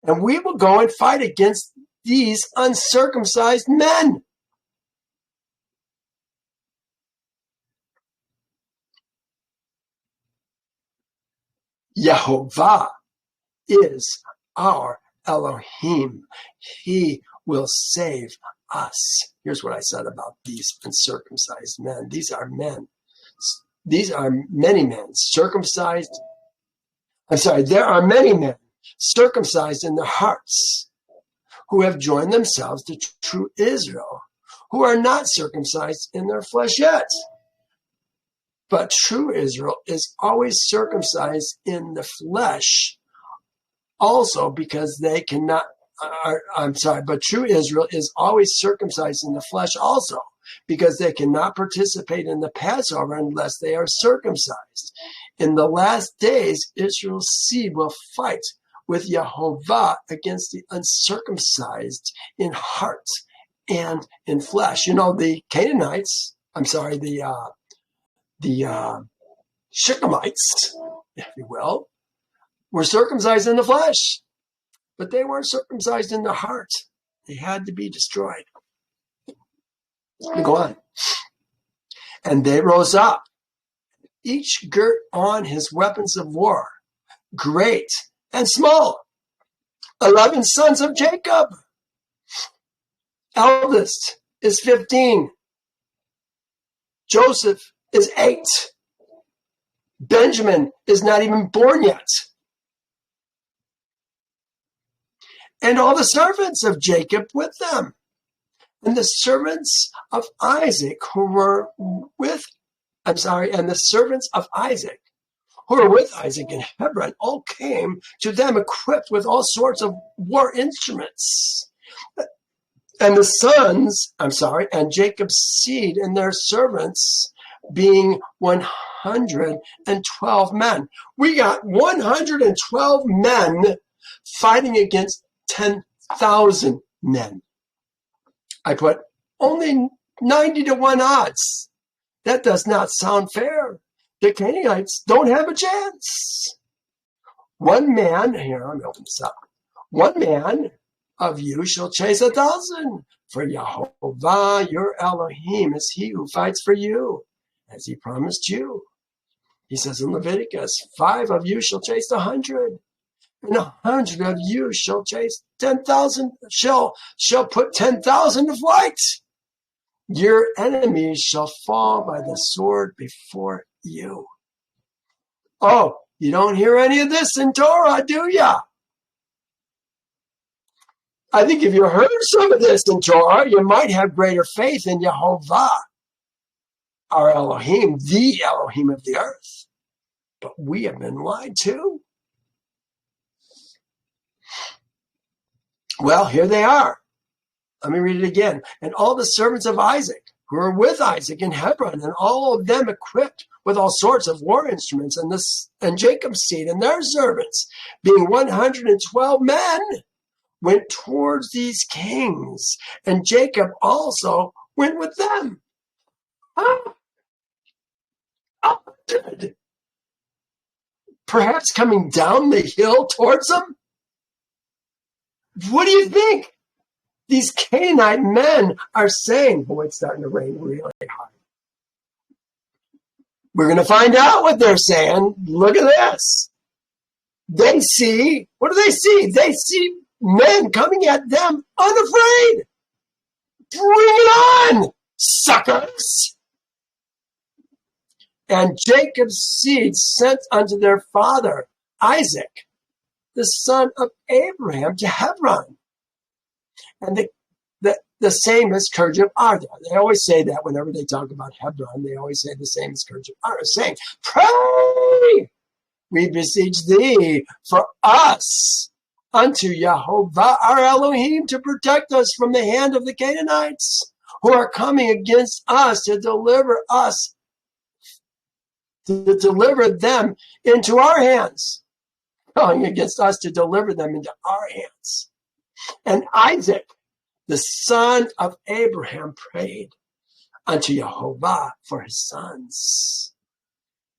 And we will go and fight against these uncircumcised men. Yahovah is our Elohim. He will save us. Here's what I said about these uncircumcised men. These are men. These are many men circumcised. There are many men circumcised in their hearts who have joined themselves to true Israel, who are not circumcised in their flesh yet. But true Israel is always circumcised in the flesh also because they cannot, but true Israel is always circumcised in the flesh also because they cannot participate in the Passover unless they are circumcised. In the last days, Israel's seed will fight with Yehovah against the uncircumcised in heart and in flesh. You know, the Canaanites, the Shechemites, if you will, were circumcised in the flesh, but they weren't circumcised in the heart. They had to be destroyed. Go on. And they rose up, each girt on his weapons of war, great and small. 11 sons of Jacob. Eldest is 15. Joseph is 8. Benjamin is not even born yet. And all the servants of Jacob with them. And the servants of Isaac who were with Isaac in Hebron all came to them equipped with all sorts of war instruments. And and Jacob's seed and their servants being 112 men. We got 112 men fighting against 10,000 men. I put only 90-1 odds. That does not sound fair. The Canaanites don't have a chance. One man, here, let me open this up. One man of you shall chase 1,000. For Yehovah, your Elohim, is he who fights for you, as he promised you. He says in Leviticus, 5 of you shall chase 100. And 100 of you shall chase 10,000, shall put 10,000 to flight. Your enemies shall fall by the sword before you. Oh, you don't hear any of this in Torah, do ya? I think if you heard some of this in Torah, you might have greater faith in Yehovah, our Elohim, the Elohim of the earth. But we have been lied to. Well, here they are. Let me read it again. And all the servants of Isaac who were with Isaac in Hebron, and all of them equipped with all sorts of war instruments, and Jacob's seed and their servants, being 112 men, went towards these kings, and Jacob also went with them. Perhaps coming down the hill towards them? What do you think? These Canaanite men are saying, boy, it's starting to rain really hard. We're going to find out what they're saying. Look at this. They see, what do they see? They see men coming at them unafraid. Bring it on, suckers. And Jacob's seed sent unto their father, Isaac, the son of Abraham, to Hebron. And the same as Kirjath Arda. They always say that whenever they talk about Hebron, they always say the same as Kirjath Arda, saying, pray, we beseech thee for us unto Yehovah our Elohim to protect us from the hand of the Canaanites who are coming against us to deliver them into our hands. Coming against us to deliver them into our hands. And Isaac, the son of Abraham, prayed unto Yehovah for his sons.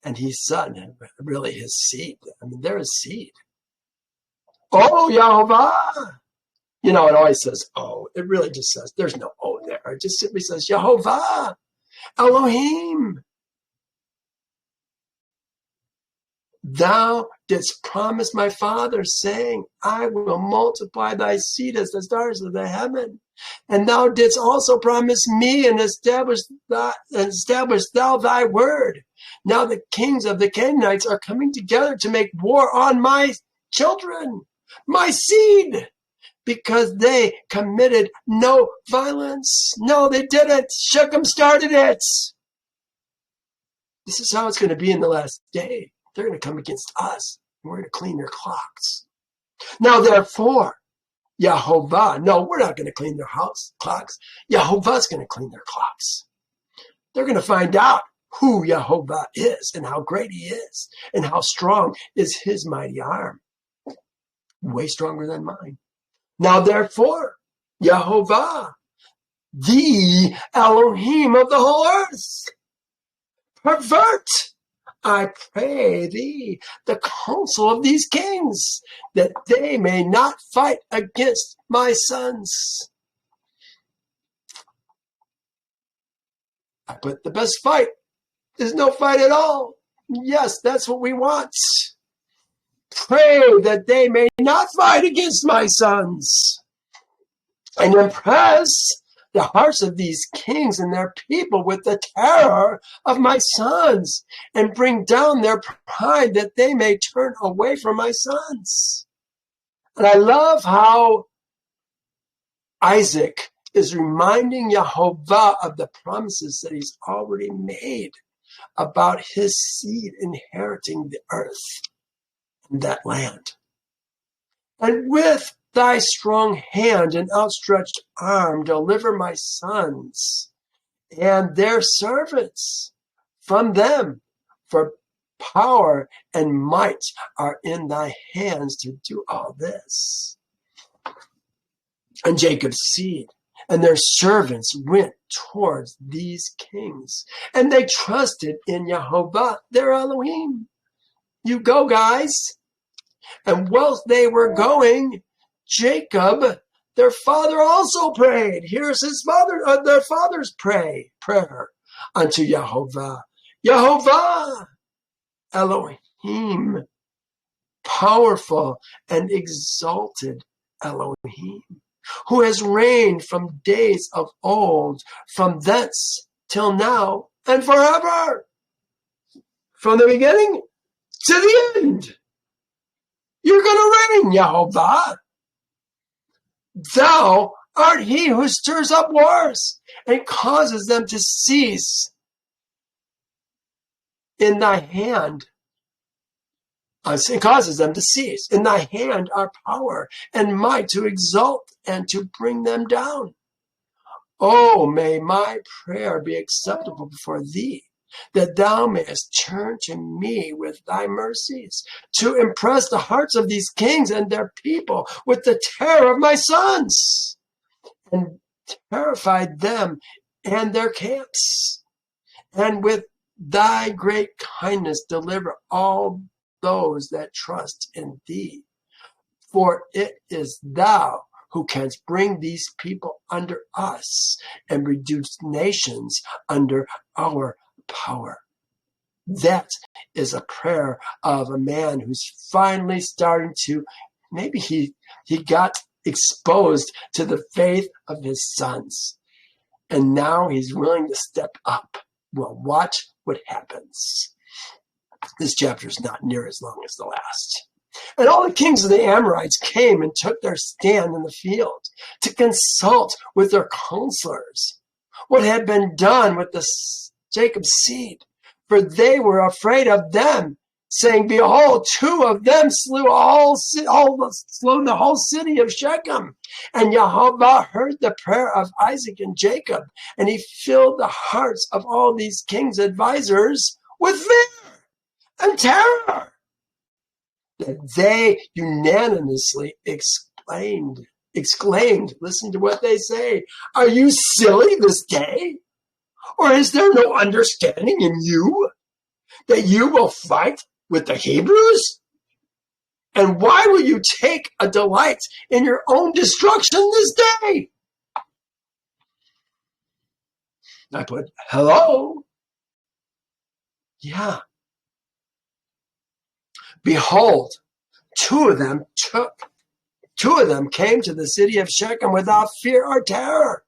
And his son, really his seed. I mean, they're his seed. Oh, Yehovah. You know, it always says, oh. It really just says, there's no oh there. It just simply says, Yehovah, Elohim. Thou didst promise my father, saying, I will multiply thy seed as the stars of the heaven. And thou didst also promise me, and establish thou thy word. Now the kings of the Canaanites are coming together to make war on my children, my seed, because they committed no violence. No, they didn't. Shechem started it. This is how it's going to be in the last day. They're going to come against us, and we're going to clean their clocks. Now, therefore, Yehovah. No, we're not going to clean their house clocks. Yehovah's going to clean their clocks. They're going to find out who Yehovah is and how great he is and how strong is his mighty arm. Way stronger than mine. Now, therefore, Yehovah, the Elohim of the whole earth, pervert, I pray thee, the counsel of these kings, that they may not fight against my sons. I put the best fight is no fight at all. Yes, that's what we want. Pray that they may not fight against my sons, and impress the hearts of these kings and their people with the terror of my sons, and bring down their pride that they may turn away from my sons. And I love how Isaac is reminding Yehovah of the promises that he's already made about his seed inheriting the earth and that land. And with thy strong hand and outstretched arm, deliver my sons and their servants from them, for power and might are in thy hands to do all this. And Jacob's seed and their servants went towards these kings, and they trusted in Yehovah, their Elohim. You go, guys. And whilst they were going, Jacob, their father, also prayed. Here's their father's prayer unto Yehovah. Yehovah, Elohim, powerful and exalted Elohim, who has reigned from days of old, from thence till now and forever. From the beginning to the end. You're going to reign, Yehovah. Thou art he who stirs up wars and causes them to cease. In thy hand, it causes them to cease. In thy hand are power and might to exalt and to bring them down. Oh, may my prayer be acceptable before thee, that thou mayest turn to me with thy mercies, to impress the hearts of these kings and their people with the terror of my sons, and terrified them and their camps. And with thy great kindness deliver all those that trust in thee. For it is thou who canst bring these people under us and reduce nations under our power. That is a prayer of a man who's finally starting to, maybe he got exposed to the faith of his sons, and now he's willing to step up. Well, watch what happens. This chapter is not near as long as the last. And all the kings of the Amorites came and took their stand in the field to consult with their counselors what had been done with Jacob's seed, for they were afraid of them, saying, behold, two of them slew the whole city of Shechem. And Yehovah heard the prayer of Isaac and Jacob, and he filled the hearts of all these kings' advisors with fear and terror, that they unanimously exclaimed, listen to what they say, are you silly this day? Or is there no understanding in you that you will fight with the Hebrews? And why will you take a delight in your own destruction this day? I put, hello? Yeah. Behold, two of them came to the city of Shechem without fear or terror.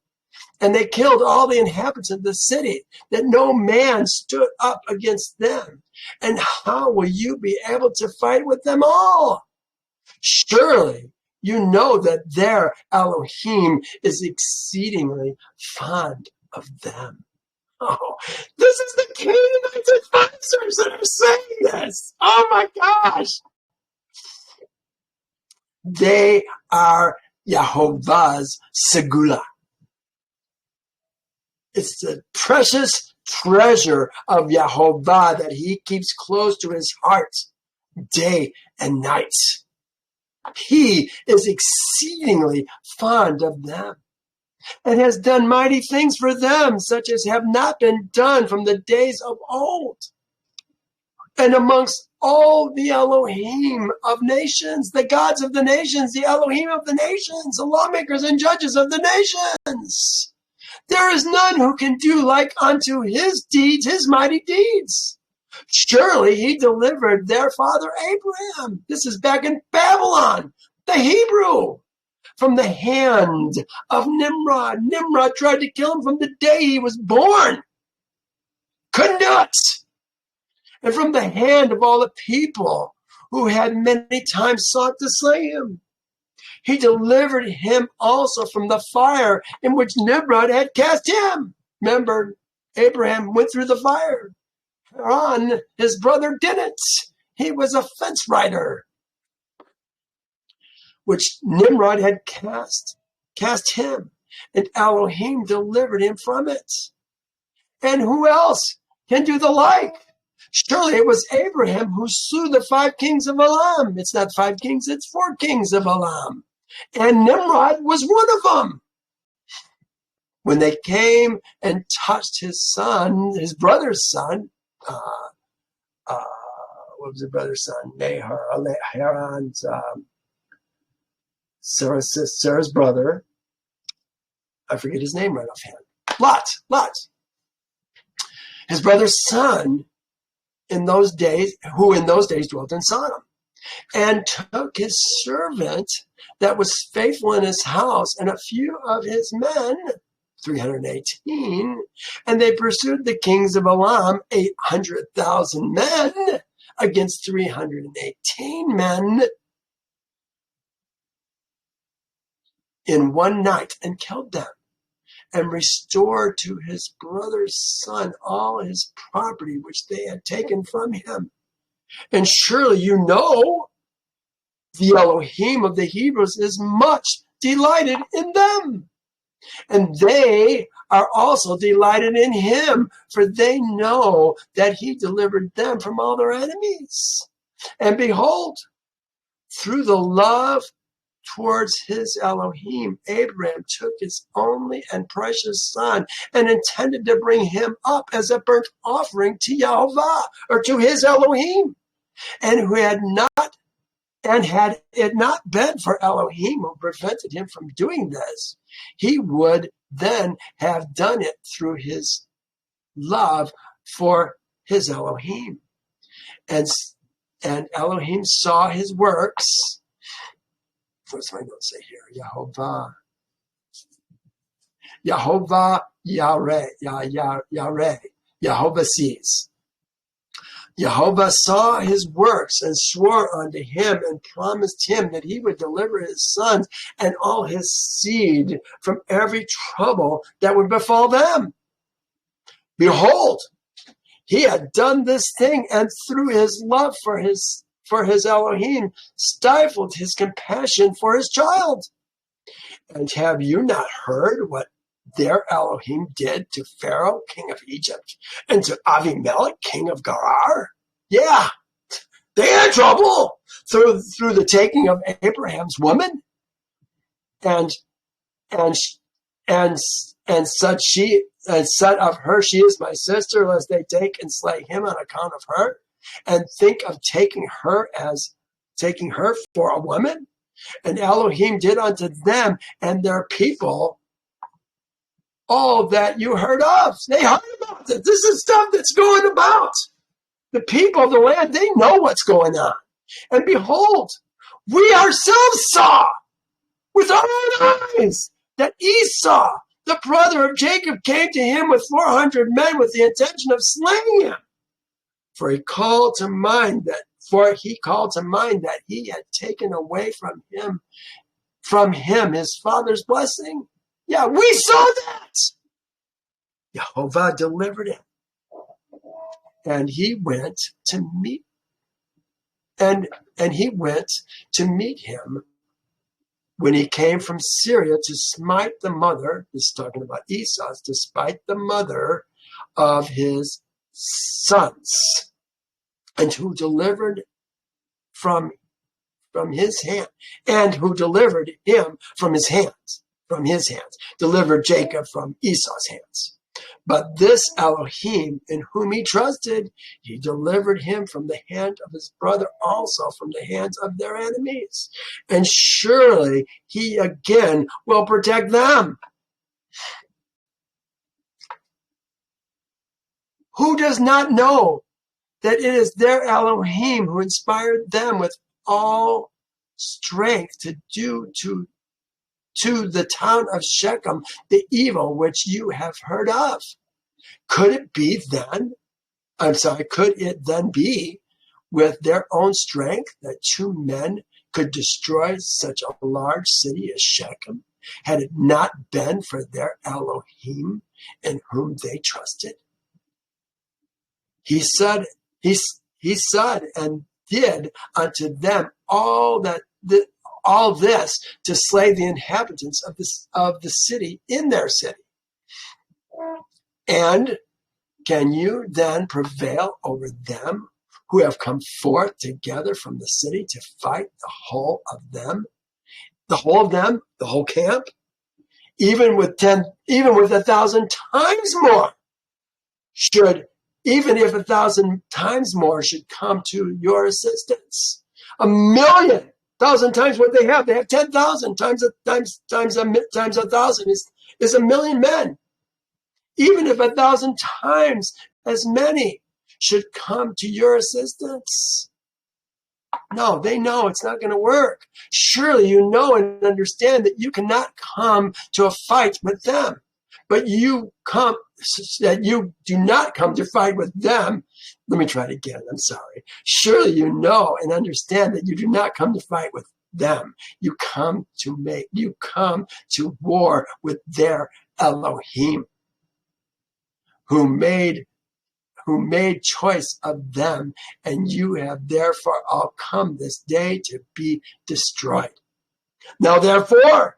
And they killed all the inhabitants of the city, that no man stood up against them. And how will you be able to fight with them all? Surely you know that their Elohim is exceedingly fond of them. Oh, this is the Canaanite advisors that are saying this. Oh my gosh. They are Yahovah's segula. It's the precious treasure of Yahovah that he keeps close to his heart day and night. He is exceedingly fond of them and has done mighty things for them, such as have not been done from the days of old. And amongst all the Elohim of nations, the gods of the nations, the Elohim of the nations, the lawmakers and judges of the nations, there is none who can do like unto his deeds, his mighty deeds. Surely he delivered their father Abraham. This is back in Babylon, the Hebrew, from the hand of Nimrod. Nimrod tried to kill him from the day he was born. Couldn't do it. And from the hand of all the people who had many times sought to slay him. He delivered him also from the fire in which Nimrod had cast him. Remember, Abraham went through the fire. Haran, his brother, didn't. He was a fence rider, which Nimrod had cast him, and Elohim delivered him from it. And who else can do the like? Surely it was Abraham who slew the 5 kings of Elam. It's not 5 kings, it's 4 kings of Elam. And Nimrod was one of them. When they came and touched his son, his brother's son, what was the brother's son? Haran's, Sarah's brother. I forget his name right offhand. Lot. His brother's son who in those days dwelt in Sodom, and took his servant that was faithful in his house and a few of his men, 318, and they pursued the kings of Elam, 800,000 men against 318 men in one night, and killed them, and restored to his brother's son all his property which they had taken from him. And surely you know the Elohim of the Hebrews is much delighted in them. And they are also delighted in him, for they know that he delivered them from all their enemies. And behold, through the love towards his Elohim, Abraham took his only and precious son and intended to bring him up as a burnt offering to Yahovah, or to his Elohim, and had it not been for Elohim who prevented him from doing this, he would then have done it through his love for his Elohim. And Elohim saw his works. What's my note say here? Yahovah Yareh. Yahovah sees. Jehovah saw his works and swore unto him and promised him that he would deliver his sons and all his seed from every trouble that would befall them. Behold, he had done this thing, and through his love for his Elohim stifled his compassion for his child. And have you not heard what their Elohim did to Pharaoh, king of Egypt, and to Avimelech, king of Gerar? Yeah, they had trouble through the taking of Abraham's woman, and said of her, she is my sister, lest they take and slay him on account of her, and think of taking her for a woman. And Elohim did unto them and their people all that you heard of. They heard about it. This is stuff that's going about. The people of the land, they know what's going on. And behold, we ourselves saw with our own eyes that Esau, the brother of Jacob, came to him with 400 men with the intention of slaying him. For he called to mind that he had taken away from him his father's blessing. Yeah, we saw that. Jehovah delivered him. And he went to meet him when he came from Syria to smite the mother, this is talking about Esau, to smite the mother of his sons, and who delivered from his hand, and who delivered him from his hands, delivered Jacob from Esau's hands. But this Elohim in whom he trusted, he delivered him from the hand of his brother, also from the hands of their enemies. And surely he again will protect them. Who does not know that it is their Elohim who inspired them with all strength to do to the town of Shechem the evil which you have heard of? Could it then be with their own strength that two men could destroy such a large city as Shechem, had it not been for their Elohim in whom they trusted? He said and did unto them all this to slay the inhabitants of the city in their city. And can you then prevail over them who have come forth together from the city to fight the whole of them, the whole camp, even with 1,000 times more even if 1,000 times more should come to your assistance? 1,000,000 times what they have 10,000 times 1,000 is 1,000,000 men. Even if 1,000 times as many should come to your assistance. No, they know it's not going to work. Surely you know and understand that you cannot come to a fight with them. But you do not come to fight with them. Let me try it again. I'm sorry. Surely you know and understand that you do not come to fight with them. You come to war with their Elohim, who made choice of them, and you have therefore all come this day to be destroyed. Now therefore,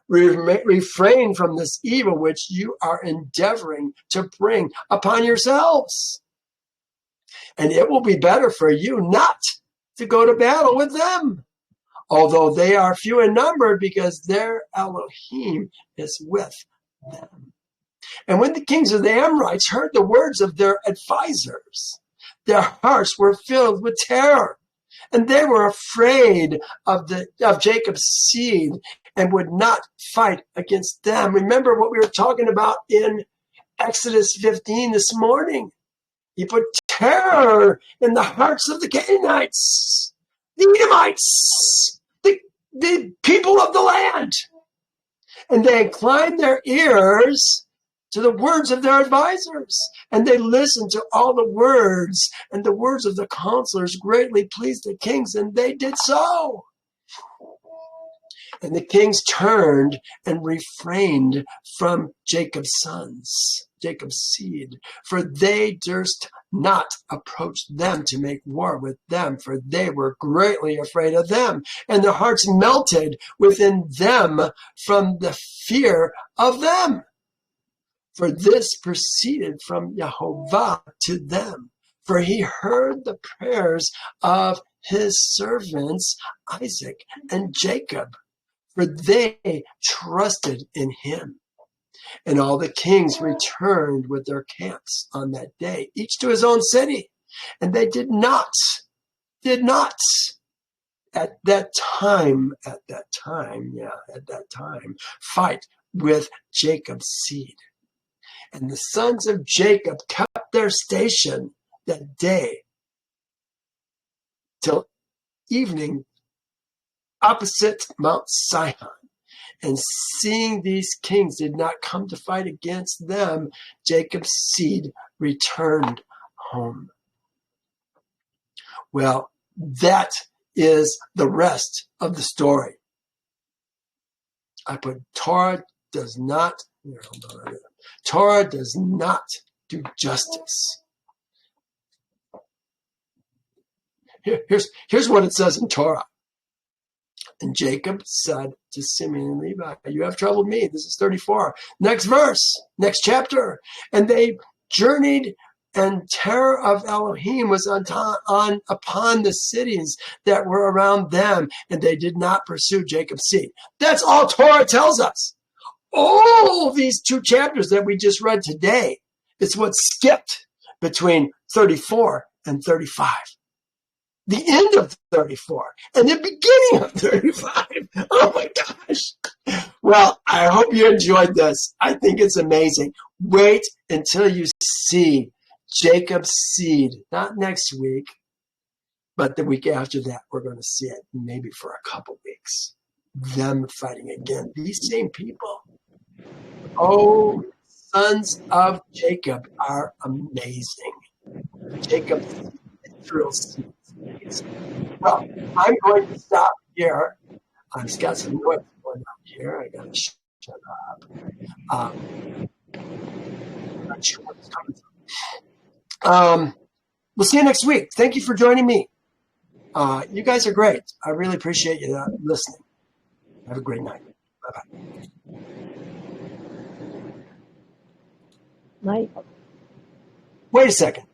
refrain from this evil which you are endeavoring to bring upon yourselves. And it will be better for you not to go to battle with them, although they are few in number, because their Elohim is with them. And when the kings of the Amorites heard the words of their advisors, their hearts were filled with terror, and they were afraid of Jacob's seed and would not fight against them. Remember what we were talking about in Exodus 15 this morning. He put terror in the hearts of the Canaanites, the Edomites, the people of the land. And they inclined their ears to the words of their advisors, and they listened to all the words, and the words of the counselors greatly pleased the kings, and they did so. And the kings turned and refrained from Jacob's seed, for they durst not approach them to make war with them, for they were greatly afraid of them, and their hearts melted within them from the fear of them. For this proceeded from Jehovah to them, for he heard the prayers of his servants Isaac and Jacob, for they trusted in him. And all the kings returned with their camps on that day, each to his own city. And they did not at that time, fight with Jacob's seed. And the sons of Jacob kept their station that day till evening opposite Mount Sihon. And seeing these kings did not come to fight against them, Jacob's seed returned home. Well, that is the rest of the story. I put Torah does not do justice. Here's what it says in Torah. And Jacob said to Simeon and Levi, you have troubled me. This is 34. Next verse, next chapter. And they journeyed, and terror of Elohim was upon the cities that were around them, and they did not pursue Jacob's seed. That's all Torah tells us. All these 2 chapters that we just read today, it's what skipped between 34 and 35. The end of 34 and the beginning of 35. Oh my gosh. Well, I hope you enjoyed this. I think it's amazing. Wait until you see Jacob's seed, not next week, but the week after that. We're going to see it maybe for a couple weeks. Them fighting again. These same people. Oh, sons of Jacob are amazing. Jacob's Israel's seed. Well, I'm going to stop here. I've just got some noise going on here. I got to shut up. I'm not sure what's coming from. We'll see you next week. Thank you for joining me. You guys are great. I really appreciate you listening. Have a great night. Bye-bye. Night. Wait a second.